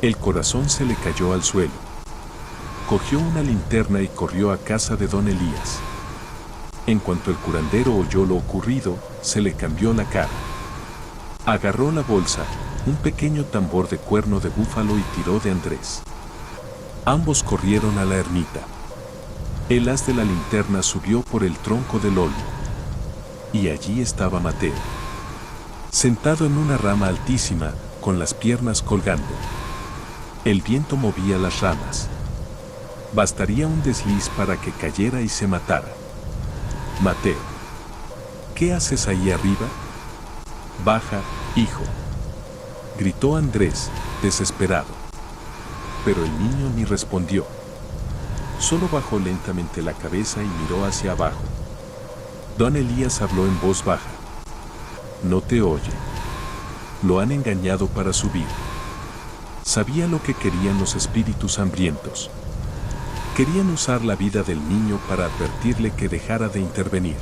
El corazón se le cayó al suelo. Cogió una linterna y corrió a casa de don Elías. En cuanto el curandero oyó lo ocurrido, se le cambió la cara. Agarró la bolsa, un pequeño tambor de cuerno de búfalo y tiró de Andrés. Ambos corrieron a la ermita. El haz de la linterna subió por el tronco del olmo. Y allí estaba Mateo. Sentado en una rama altísima, con las piernas colgando. El viento movía las ramas. Bastaría un desliz para que cayera y se matara. Mateo. ¿Qué haces ahí arriba? Baja, hijo. Gritó Andrés, desesperado. Pero el niño ni respondió. Solo bajó lentamente la cabeza y miró hacia abajo. Don Elías habló en voz baja. No te oye. Lo han engañado para subir. Sabía lo que querían los espíritus hambrientos. Querían usar la vida del niño para advertirle que dejara de intervenir.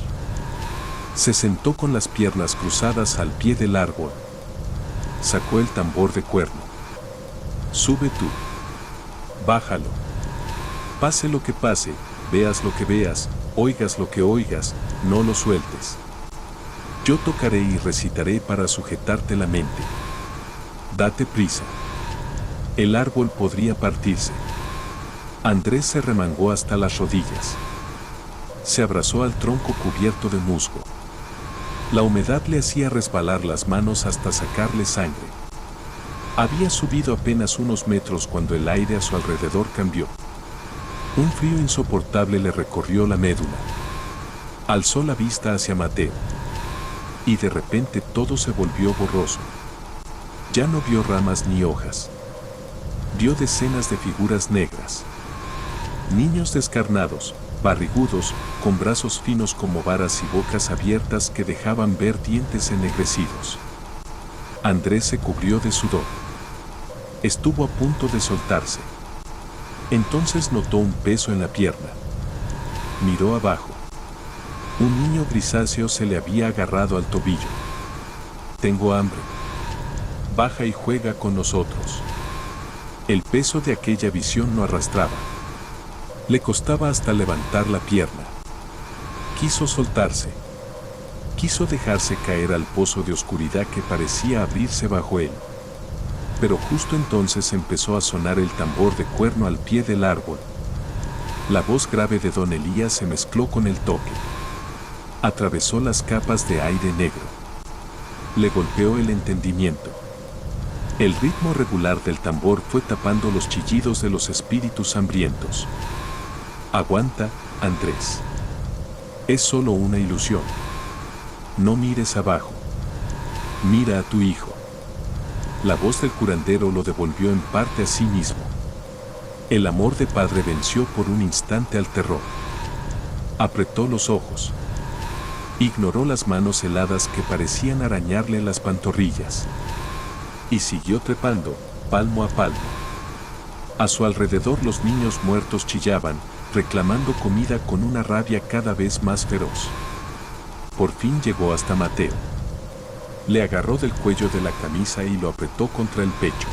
Se sentó con las piernas cruzadas al pie del árbol. Sacó el tambor de cuerno. Sube tú. Bájalo. Pase lo que pase, veas lo que veas, oigas lo que oigas, no lo sueltes. Yo tocaré y recitaré para sujetarte la mente. Date prisa. El árbol podría partirse. Andrés se remangó hasta las rodillas. Se abrazó al tronco cubierto de musgo. La humedad le hacía resbalar las manos hasta sacarle sangre. Había subido apenas unos metros cuando el aire a su alrededor cambió. Un frío insoportable le recorrió la médula. Alzó la vista hacia Mateo. Y de repente todo se volvió borroso. Ya no vio ramas ni hojas. Vio decenas de figuras negras. Niños descarnados, barrigudos, con brazos finos como varas y bocas abiertas que dejaban ver dientes ennegrecidos. Andrés se cubrió de sudor. Estuvo a punto de soltarse. Entonces notó un peso en la pierna. Miró abajo. Un niño grisáceo se le había agarrado al tobillo. «Tengo hambre. Baja y juega con nosotros». El peso de aquella visión lo arrastraba. Le costaba hasta levantar la pierna. Quiso soltarse. Quiso dejarse caer al pozo de oscuridad que parecía abrirse bajo él. Pero justo entonces empezó a sonar el tambor de cuerno al pie del árbol. La voz grave de don Elías se mezcló con el toque. Atravesó las capas de aire negro. Le golpeó el entendimiento. El ritmo regular del tambor fue tapando los chillidos de los espíritus hambrientos. Aguanta, Andrés. Es solo una ilusión. No mires abajo. Mira a tu hijo. La voz del curandero lo devolvió en parte a sí mismo. El amor de padre venció por un instante al terror. Apretó los ojos. Ignoró las manos heladas que parecían arañarle las pantorrillas. Y siguió trepando, palmo a palmo. A su alrededor los niños muertos chillaban, reclamando comida con una rabia cada vez más feroz. Por fin llegó hasta Mateo. Le agarró del cuello de la camisa y lo apretó contra el pecho.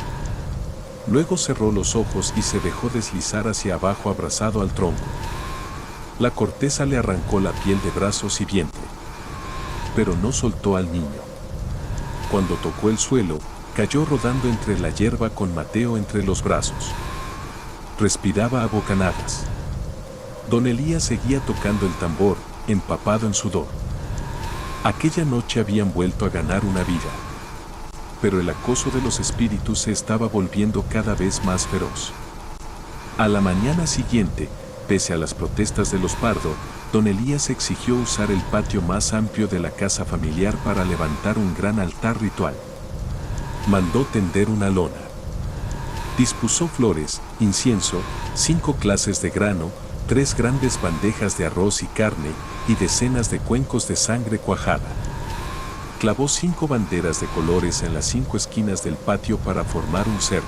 Luego cerró los ojos y se dejó deslizar hacia abajo abrazado al tronco. La corteza le arrancó la piel de brazos y vientre. Pero no soltó al niño. Cuando tocó el suelo, cayó rodando entre la hierba con Mateo entre los brazos. Respiraba a bocanadas. Don Elías seguía tocando el tambor, empapado en sudor. Aquella noche habían vuelto a ganar una vida. Pero el acoso de los espíritus se estaba volviendo cada vez más feroz. A la mañana siguiente, pese a las protestas de los Pardo, don Elías exigió usar el patio más amplio de la casa familiar para levantar un gran altar ritual. Mandó tender una lona. Dispuso flores, incienso, 5 clases de grano, 3 grandes bandejas de arroz y carne, y decenas de cuencos de sangre cuajada. Clavó 5 banderas de colores en las 5 esquinas del patio para formar un cerco.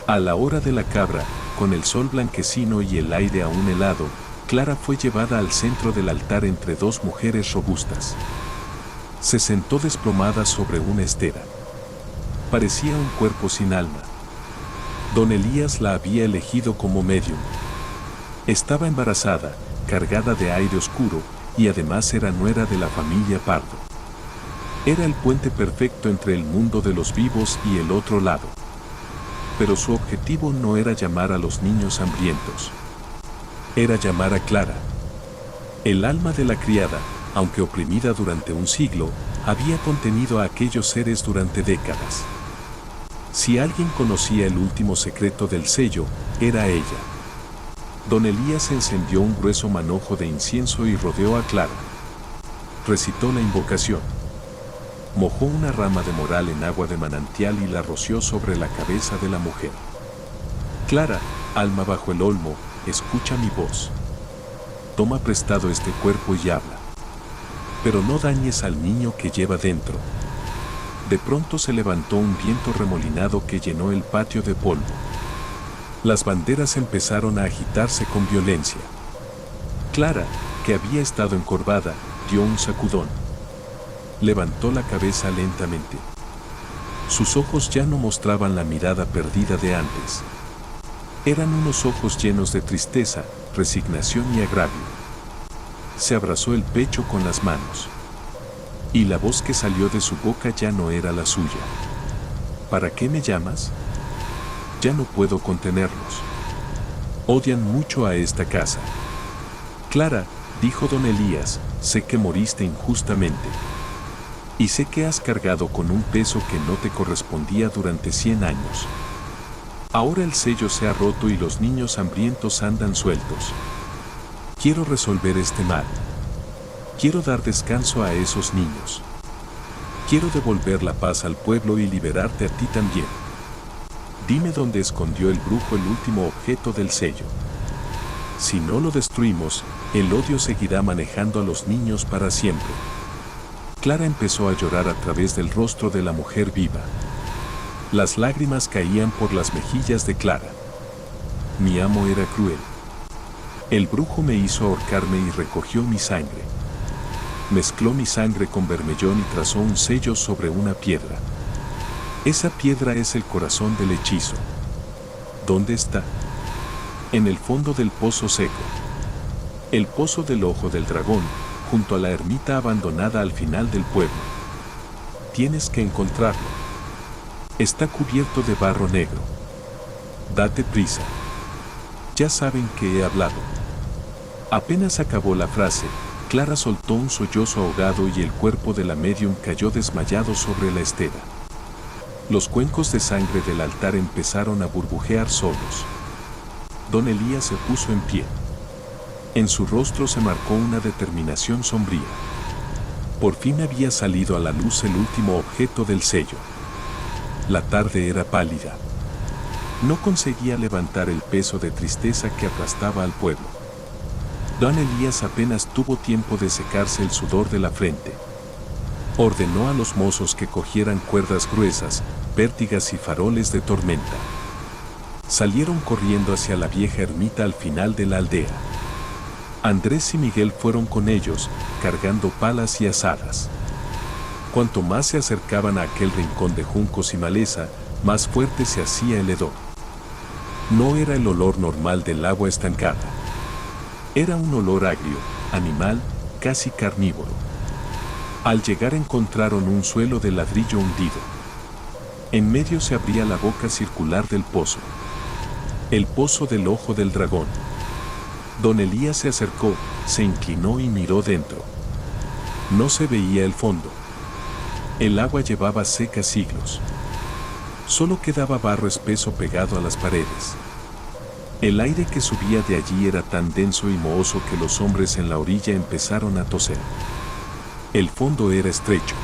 A la hora de la cabra, con el sol blanquecino y el aire aún helado, Clara fue llevada al centro del altar entre 2 mujeres robustas. Se sentó desplomada sobre una estera. Parecía un cuerpo sin alma. Don Elías la había elegido como medium. Estaba embarazada, cargada de aire oscuro, y además era nuera de la familia Pardo. Era el puente perfecto entre el mundo de los vivos y el otro lado. Pero su objetivo no era llamar a los niños hambrientos. Era llamar a Clara. El alma de la criada, aunque oprimida durante un siglo, había contenido a aquellos seres durante décadas. Si alguien conocía el último secreto del sello, era ella. Don Elías encendió un grueso manojo de incienso y rodeó a Clara. Recitó la invocación. Mojó una rama de moral en agua de manantial y la roció sobre la cabeza de la mujer. Clara, alma bajo el olmo, escucha mi voz. Toma prestado este cuerpo y habla. Pero no dañes al niño que lleva dentro. De pronto se levantó un viento remolinado que llenó el patio de polvo. Las banderas empezaron a agitarse con violencia. Clara, que había estado encorvada, dio un sacudón. Levantó la cabeza lentamente. Sus ojos ya no mostraban la mirada perdida de antes. Eran unos ojos llenos de tristeza, resignación y agravio. Se abrazó el pecho con las manos. Y la voz que salió de su boca ya no era la suya. ¿Para qué me llamas? Ya no puedo contenerlos. Odian mucho a esta casa. Clara, dijo don Elías, sé que moriste injustamente. Y sé que has cargado con un peso que no te correspondía durante 100 años. Ahora el sello se ha roto y los niños hambrientos andan sueltos. Quiero resolver este mal. Quiero dar descanso a esos niños. Quiero devolver la paz al pueblo y liberarte a ti también. Dime dónde escondió el brujo el último objeto del sello. Si no lo destruimos, el odio seguirá manejando a los niños para siempre. Clara empezó a llorar a través del rostro de la mujer viva. Las lágrimas caían por las mejillas de Clara. Mi amo era cruel. El brujo me hizo ahorcarme y recogió mi sangre. Mezcló mi sangre con bermellón y trazó un sello sobre una piedra. Esa piedra es el corazón del hechizo. ¿Dónde está? En el fondo del pozo seco. El pozo del ojo del dragón, junto a la ermita abandonada al final del pueblo. Tienes que encontrarlo. Está cubierto de barro negro. Date prisa. Ya saben que he hablado. Apenas acabó la frase, Clara soltó un sollozo ahogado y el cuerpo de la médium cayó desmayado sobre la estera. Los cuencos de sangre del altar empezaron a burbujear solos. Don Elías se puso en pie. En su rostro se marcó una determinación sombría. Por fin había salido a la luz el último objeto del sello. La tarde era pálida. No conseguía levantar el peso de tristeza que aplastaba al pueblo. Don Elías apenas tuvo tiempo de secarse el sudor de la frente. Ordenó a los mozos que cogieran cuerdas gruesas, pértigas y faroles de tormenta. Salieron corriendo hacia la vieja ermita al final de la aldea. Andrés y Miguel fueron con ellos, cargando palas y azadas. Cuanto más se acercaban a aquel rincón de juncos y maleza, más fuerte se hacía el hedor. No era el olor normal del agua estancada. Era un olor agrio, animal, casi carnívoro. Al llegar encontraron un suelo de ladrillo hundido. En medio se abría la boca circular del pozo. El pozo del ojo del dragón. Don Elías se acercó, se inclinó y miró dentro. No se veía el fondo. El agua llevaba seca siglos. Solo quedaba barro espeso pegado a las paredes. El aire que subía de allí era tan denso y mohoso que los hombres en la orilla empezaron a toser. El fondo era estrecho.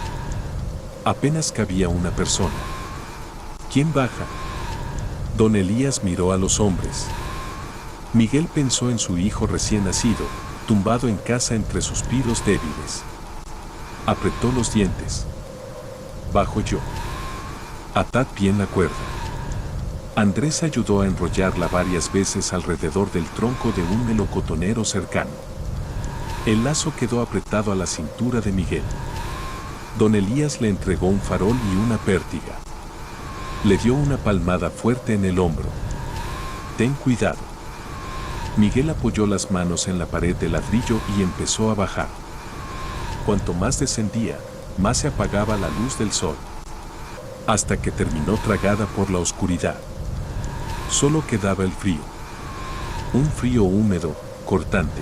Apenas cabía una persona. ¿Quién baja? Don Elías miró a los hombres. Miguel pensó en su hijo recién nacido, tumbado en casa entre suspiros débiles. Apretó los dientes. Bajo yo. Atad bien la cuerda. Andrés ayudó a enrollarla varias veces alrededor del tronco de un melocotonero cercano. El lazo quedó apretado a la cintura de Miguel. Don Elías le entregó un farol y una pértiga. Le dio una palmada fuerte en el hombro. Ten cuidado. Miguel apoyó las manos en la pared de ladrillo y empezó a bajar. Cuanto más descendía, más se apagaba la luz del sol. Hasta que terminó tragada por la oscuridad. Solo quedaba el frío. Un frío húmedo, cortante.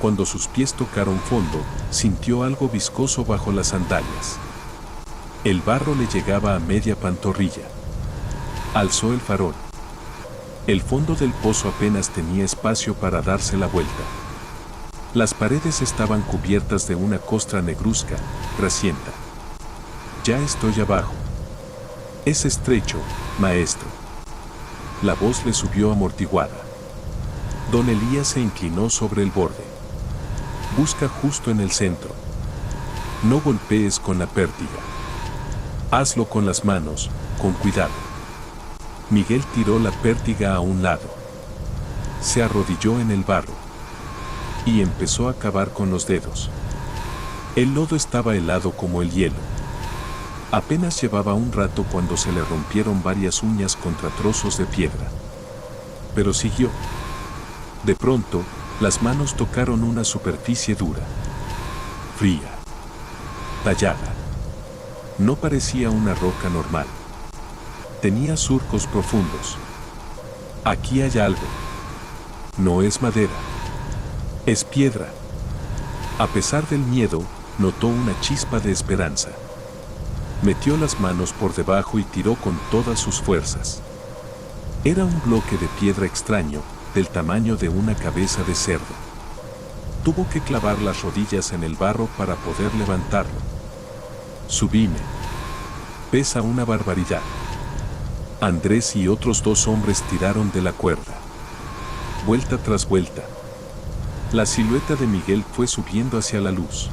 Cuando sus pies tocaron fondo, sintió algo viscoso bajo las sandalias. El barro le llegaba a media pantorrilla. Alzó el farol. El fondo del pozo apenas tenía espacio para darse la vuelta. Las paredes estaban cubiertas de una costra negruzca, grasienta. Ya estoy abajo. Es estrecho, maestro. La voz le subió amortiguada. Don Elías se inclinó sobre el borde. Busca justo en el centro. No golpees con la pértiga. Hazlo con las manos, con cuidado. Miguel tiró la pértiga a un lado. Se arrodilló en el barro. Y empezó a cavar con los dedos. El lodo estaba helado como el hielo. Apenas llevaba un rato cuando se le rompieron varias uñas contra trozos de piedra. Pero siguió. De pronto, las manos tocaron una superficie dura. Fría. Tallada. No parecía una roca normal. Tenía surcos profundos. Aquí hay algo. No es madera. Es piedra. A pesar del miedo, notó una chispa de esperanza. Metió las manos por debajo y tiró con todas sus fuerzas. Era un bloque de piedra extraño, del tamaño de una cabeza de cerdo. Tuvo que clavar las rodillas en el barro para poder levantarlo. Subime. Pesa una barbaridad. Andrés y otros 2 hombres tiraron de la cuerda. vuelta tras vuelta. La silueta de Miguel fue subiendo hacia la luz.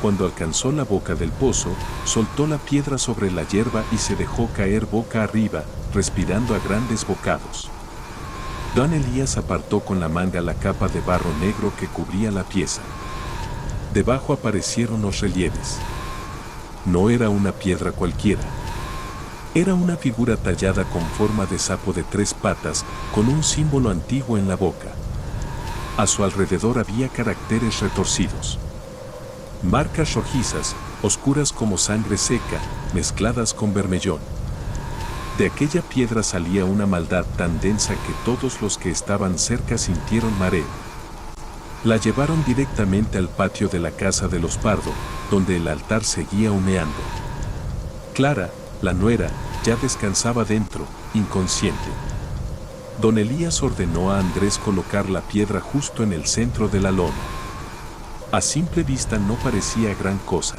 Cuando alcanzó la boca del pozo, soltó la piedra sobre la hierba y se dejó caer boca arriba, respirando a grandes bocados. Don Elías apartó con la manga la capa de barro negro que cubría la pieza. Debajo aparecieron los relieves. No era una piedra cualquiera. Era una figura tallada con forma de sapo de 3 patas, con un símbolo antiguo en la boca. A su alrededor había caracteres retorcidos. Marcas rojizas, oscuras como sangre seca, mezcladas con bermellón. De aquella piedra salía una maldad tan densa que todos los que estaban cerca sintieron mareo. La llevaron directamente al patio de la casa de los Pardo, donde el altar seguía humeando. Clara, la nuera, ya descansaba dentro, inconsciente. Don Elías ordenó a Andrés colocar la piedra justo en el centro de la lona. A simple vista no parecía gran cosa.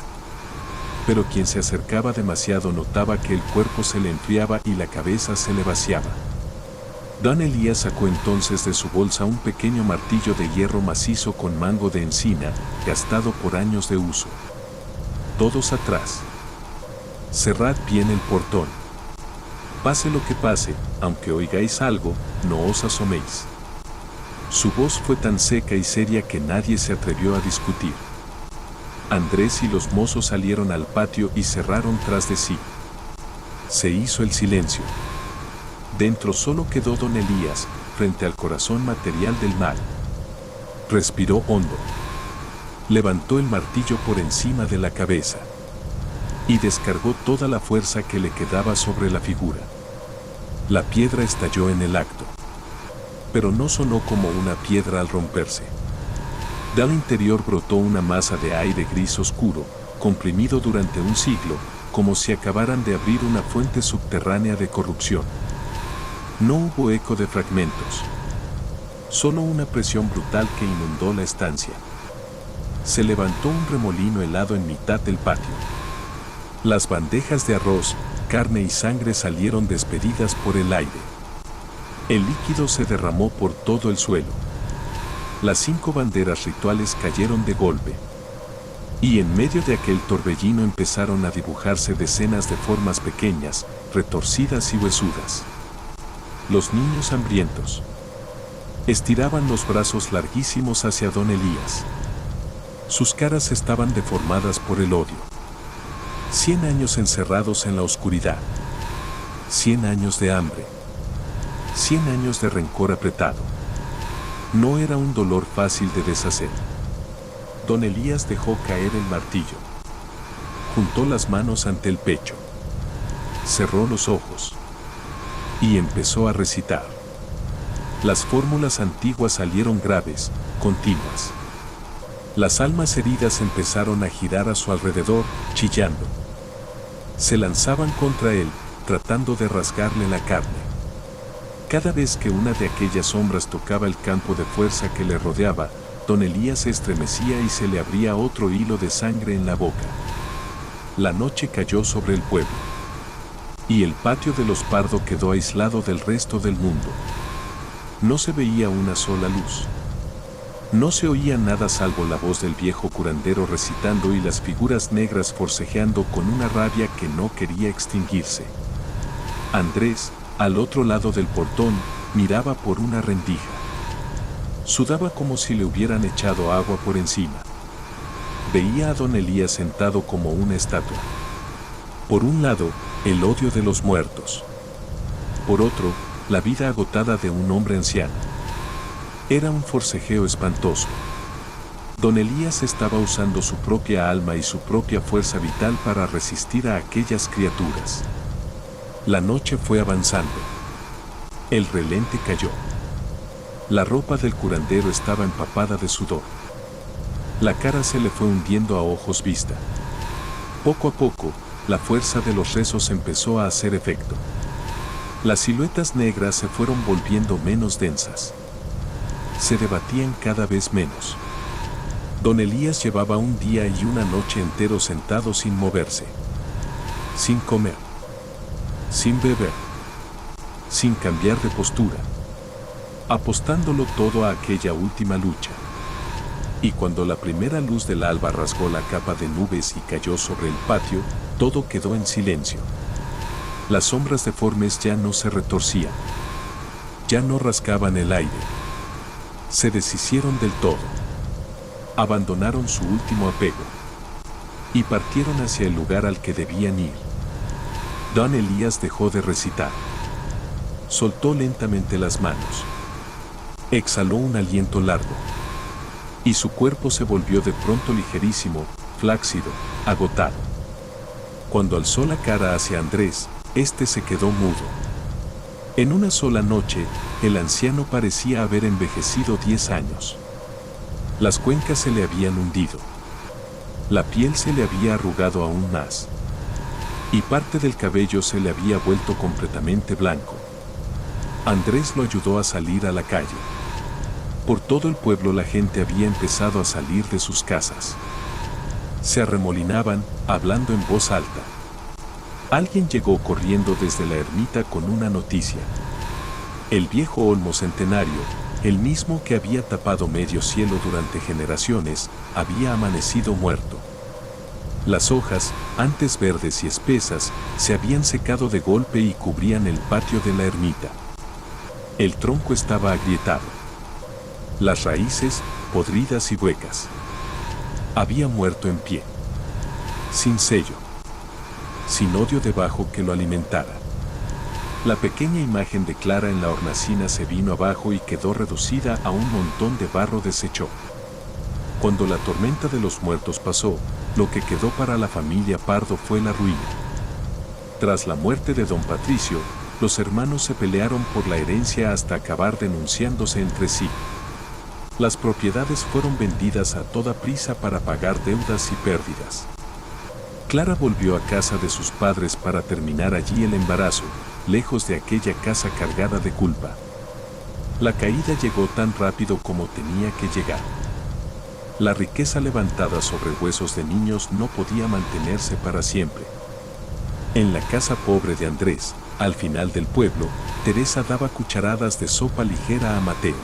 Pero quien se acercaba demasiado notaba que el cuerpo se le enfriaba y la cabeza se le vaciaba. Don Elías sacó entonces de su bolsa un pequeño martillo de hierro macizo con mango de encina, gastado por años de uso. Todos atrás. Cerrad bien el portón. Pase lo que pase, aunque oigáis algo, no os asoméis. Su voz fue tan seca y seria que nadie se atrevió a discutir. Andrés y los mozos salieron al patio y cerraron tras de sí. Se hizo el silencio. Dentro solo quedó don Elías, frente al corazón material del mal. Respiró hondo. Levantó el martillo por encima de la cabeza. Y descargó toda la fuerza que le quedaba sobre la figura. La piedra estalló en el acto. Pero no sonó como una piedra al romperse. Del interior brotó una masa de aire gris oscuro, comprimido durante un siglo, como si acabaran de abrir una fuente subterránea de corrupción. No hubo eco de fragmentos. Solo una presión brutal que inundó la estancia. Se levantó un remolino helado en mitad del patio. Las bandejas de arroz, carne y sangre salieron despedidas por el aire. El líquido se derramó por todo el suelo. Las 5 banderas rituales cayeron de golpe. Y en medio de aquel torbellino empezaron a dibujarse decenas de formas pequeñas, retorcidas y huesudas. Los niños hambrientos estiraban los brazos larguísimos hacia don Elías. Sus caras estaban deformadas por el odio. 100 años encerrados en la oscuridad. 100 años de hambre. 100 años de rencor apretado. No era un dolor fácil de deshacer. Don Elías dejó caer el martillo. Juntó las manos ante el pecho. Cerró los ojos. Y empezó a recitar. Las fórmulas antiguas salieron graves, continuas. Las almas heridas empezaron a girar a su alrededor, chillando. Se lanzaban contra él, tratando de rasgarle la carne. Cada vez que una de aquellas sombras tocaba el campo de fuerza que le rodeaba, don Elías se estremecía y se le abría otro hilo de sangre en la boca. La noche cayó sobre el pueblo. Y el patio de los Pardo quedó aislado del resto del mundo. No se veía una sola luz. No se oía nada salvo la voz del viejo curandero recitando y las figuras negras forcejeando con una rabia que no quería extinguirse. Andrés, al otro lado del portón, miraba por una rendija. Sudaba como si le hubieran echado agua por encima. Veía a don Elías sentado como una estatua. Por un lado, el odio de los muertos. Por otro, la vida agotada de un hombre anciano. Era un forcejeo espantoso. Don Elías estaba usando su propia alma y su propia fuerza vital para resistir a aquellas criaturas. La noche fue avanzando. El relente cayó. La ropa del curandero estaba empapada de sudor. La cara se le fue hundiendo a ojos vista. Poco a poco, la fuerza de los rezos empezó a hacer efecto. Las siluetas negras se fueron volviendo menos densas. Se debatían cada vez menos. Don Elías llevaba un día y una noche entero sentado sin moverse. Sin comer. Sin beber. Sin cambiar de postura. apostándolo todo a aquella última lucha. Y cuando la primera luz del alba rasgó la capa de nubes y cayó sobre el patio, todo quedó en silencio. Las sombras deformes ya no se retorcían. Ya no rascaban el aire. Se deshicieron del todo. Abandonaron su último apego. Y partieron hacia el lugar al que debían ir. Don Elías dejó de recitar. Soltó lentamente las manos. Exhaló un aliento largo. Y su cuerpo se volvió de pronto ligerísimo, flácido, agotado. Cuando alzó la cara hacia Andrés, este se quedó mudo. En una sola noche, el anciano parecía haber envejecido 10 años. Las cuencas se le habían hundido. La piel se le había arrugado aún más. Y parte del cabello se le había vuelto completamente blanco. Andrés lo ayudó a salir a la calle. Por todo el pueblo la gente había empezado a salir de sus casas. Se arremolinaban, hablando en voz alta. Alguien llegó corriendo desde la ermita con una noticia. El viejo olmo centenario, el mismo que había tapado medio cielo durante generaciones, había amanecido muerto. Las hojas, antes verdes y espesas, se habían secado de golpe y cubrían el patio de la ermita. El tronco estaba agrietado. Las raíces, podridas y huecas. Había muerto en pie. Sin sello. Sin odio debajo que lo alimentara. La pequeña imagen de Clara en la hornacina se vino abajo y quedó reducida a un montón de barro deshecho. Cuando la tormenta de los muertos pasó, lo que quedó para la familia Pardo fue la ruina. Tras la muerte de don Patricio, los hermanos se pelearon por la herencia hasta acabar denunciándose entre sí. Las propiedades fueron vendidas a toda prisa para pagar deudas y pérdidas. Clara volvió a casa de sus padres para terminar allí el embarazo, lejos de aquella casa cargada de culpa. La caída llegó tan rápido como tenía que llegar. La riqueza levantada sobre huesos de niños no podía mantenerse para siempre. En la casa pobre de Andrés, al final del pueblo, Teresa daba cucharadas de sopa ligera a Mateo.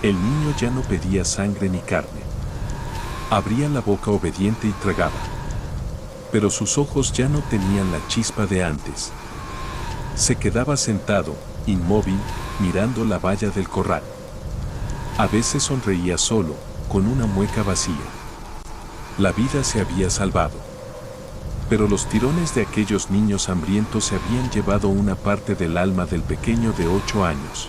El niño ya no pedía sangre ni carne. Abría la boca obediente y tragaba. Pero sus ojos ya no tenían la chispa de antes. Se quedaba sentado, inmóvil, mirando la valla del corral. A veces sonreía solo, con una mueca vacía. La vida se había salvado. Pero los tirones de aquellos niños hambrientos se habían llevado una parte del alma del pequeño de 8 años.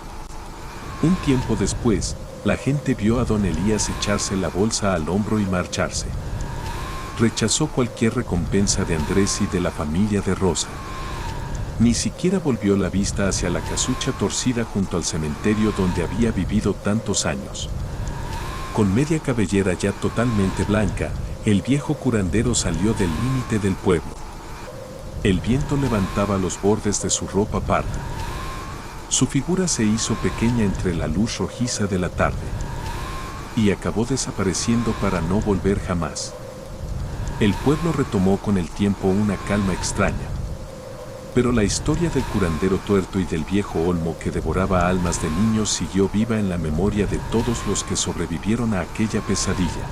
Un tiempo después, la gente vio a don Elías echarse la bolsa al hombro y marcharse. Rechazó cualquier recompensa de Andrés y de la familia de Rosa. Ni siquiera volvió la vista hacia la casucha torcida junto al cementerio donde había vivido tantos años. Con media cabellera ya totalmente blanca, el viejo curandero salió del límite del pueblo. El viento levantaba los bordes de su ropa parda. Su figura se hizo pequeña entre la luz rojiza de la tarde. Y acabó desapareciendo para no volver jamás. El pueblo retomó con el tiempo una calma extraña. Pero la historia del curandero tuerto y del viejo olmo que devoraba almas de niños siguió viva en la memoria de todos los que sobrevivieron a aquella pesadilla.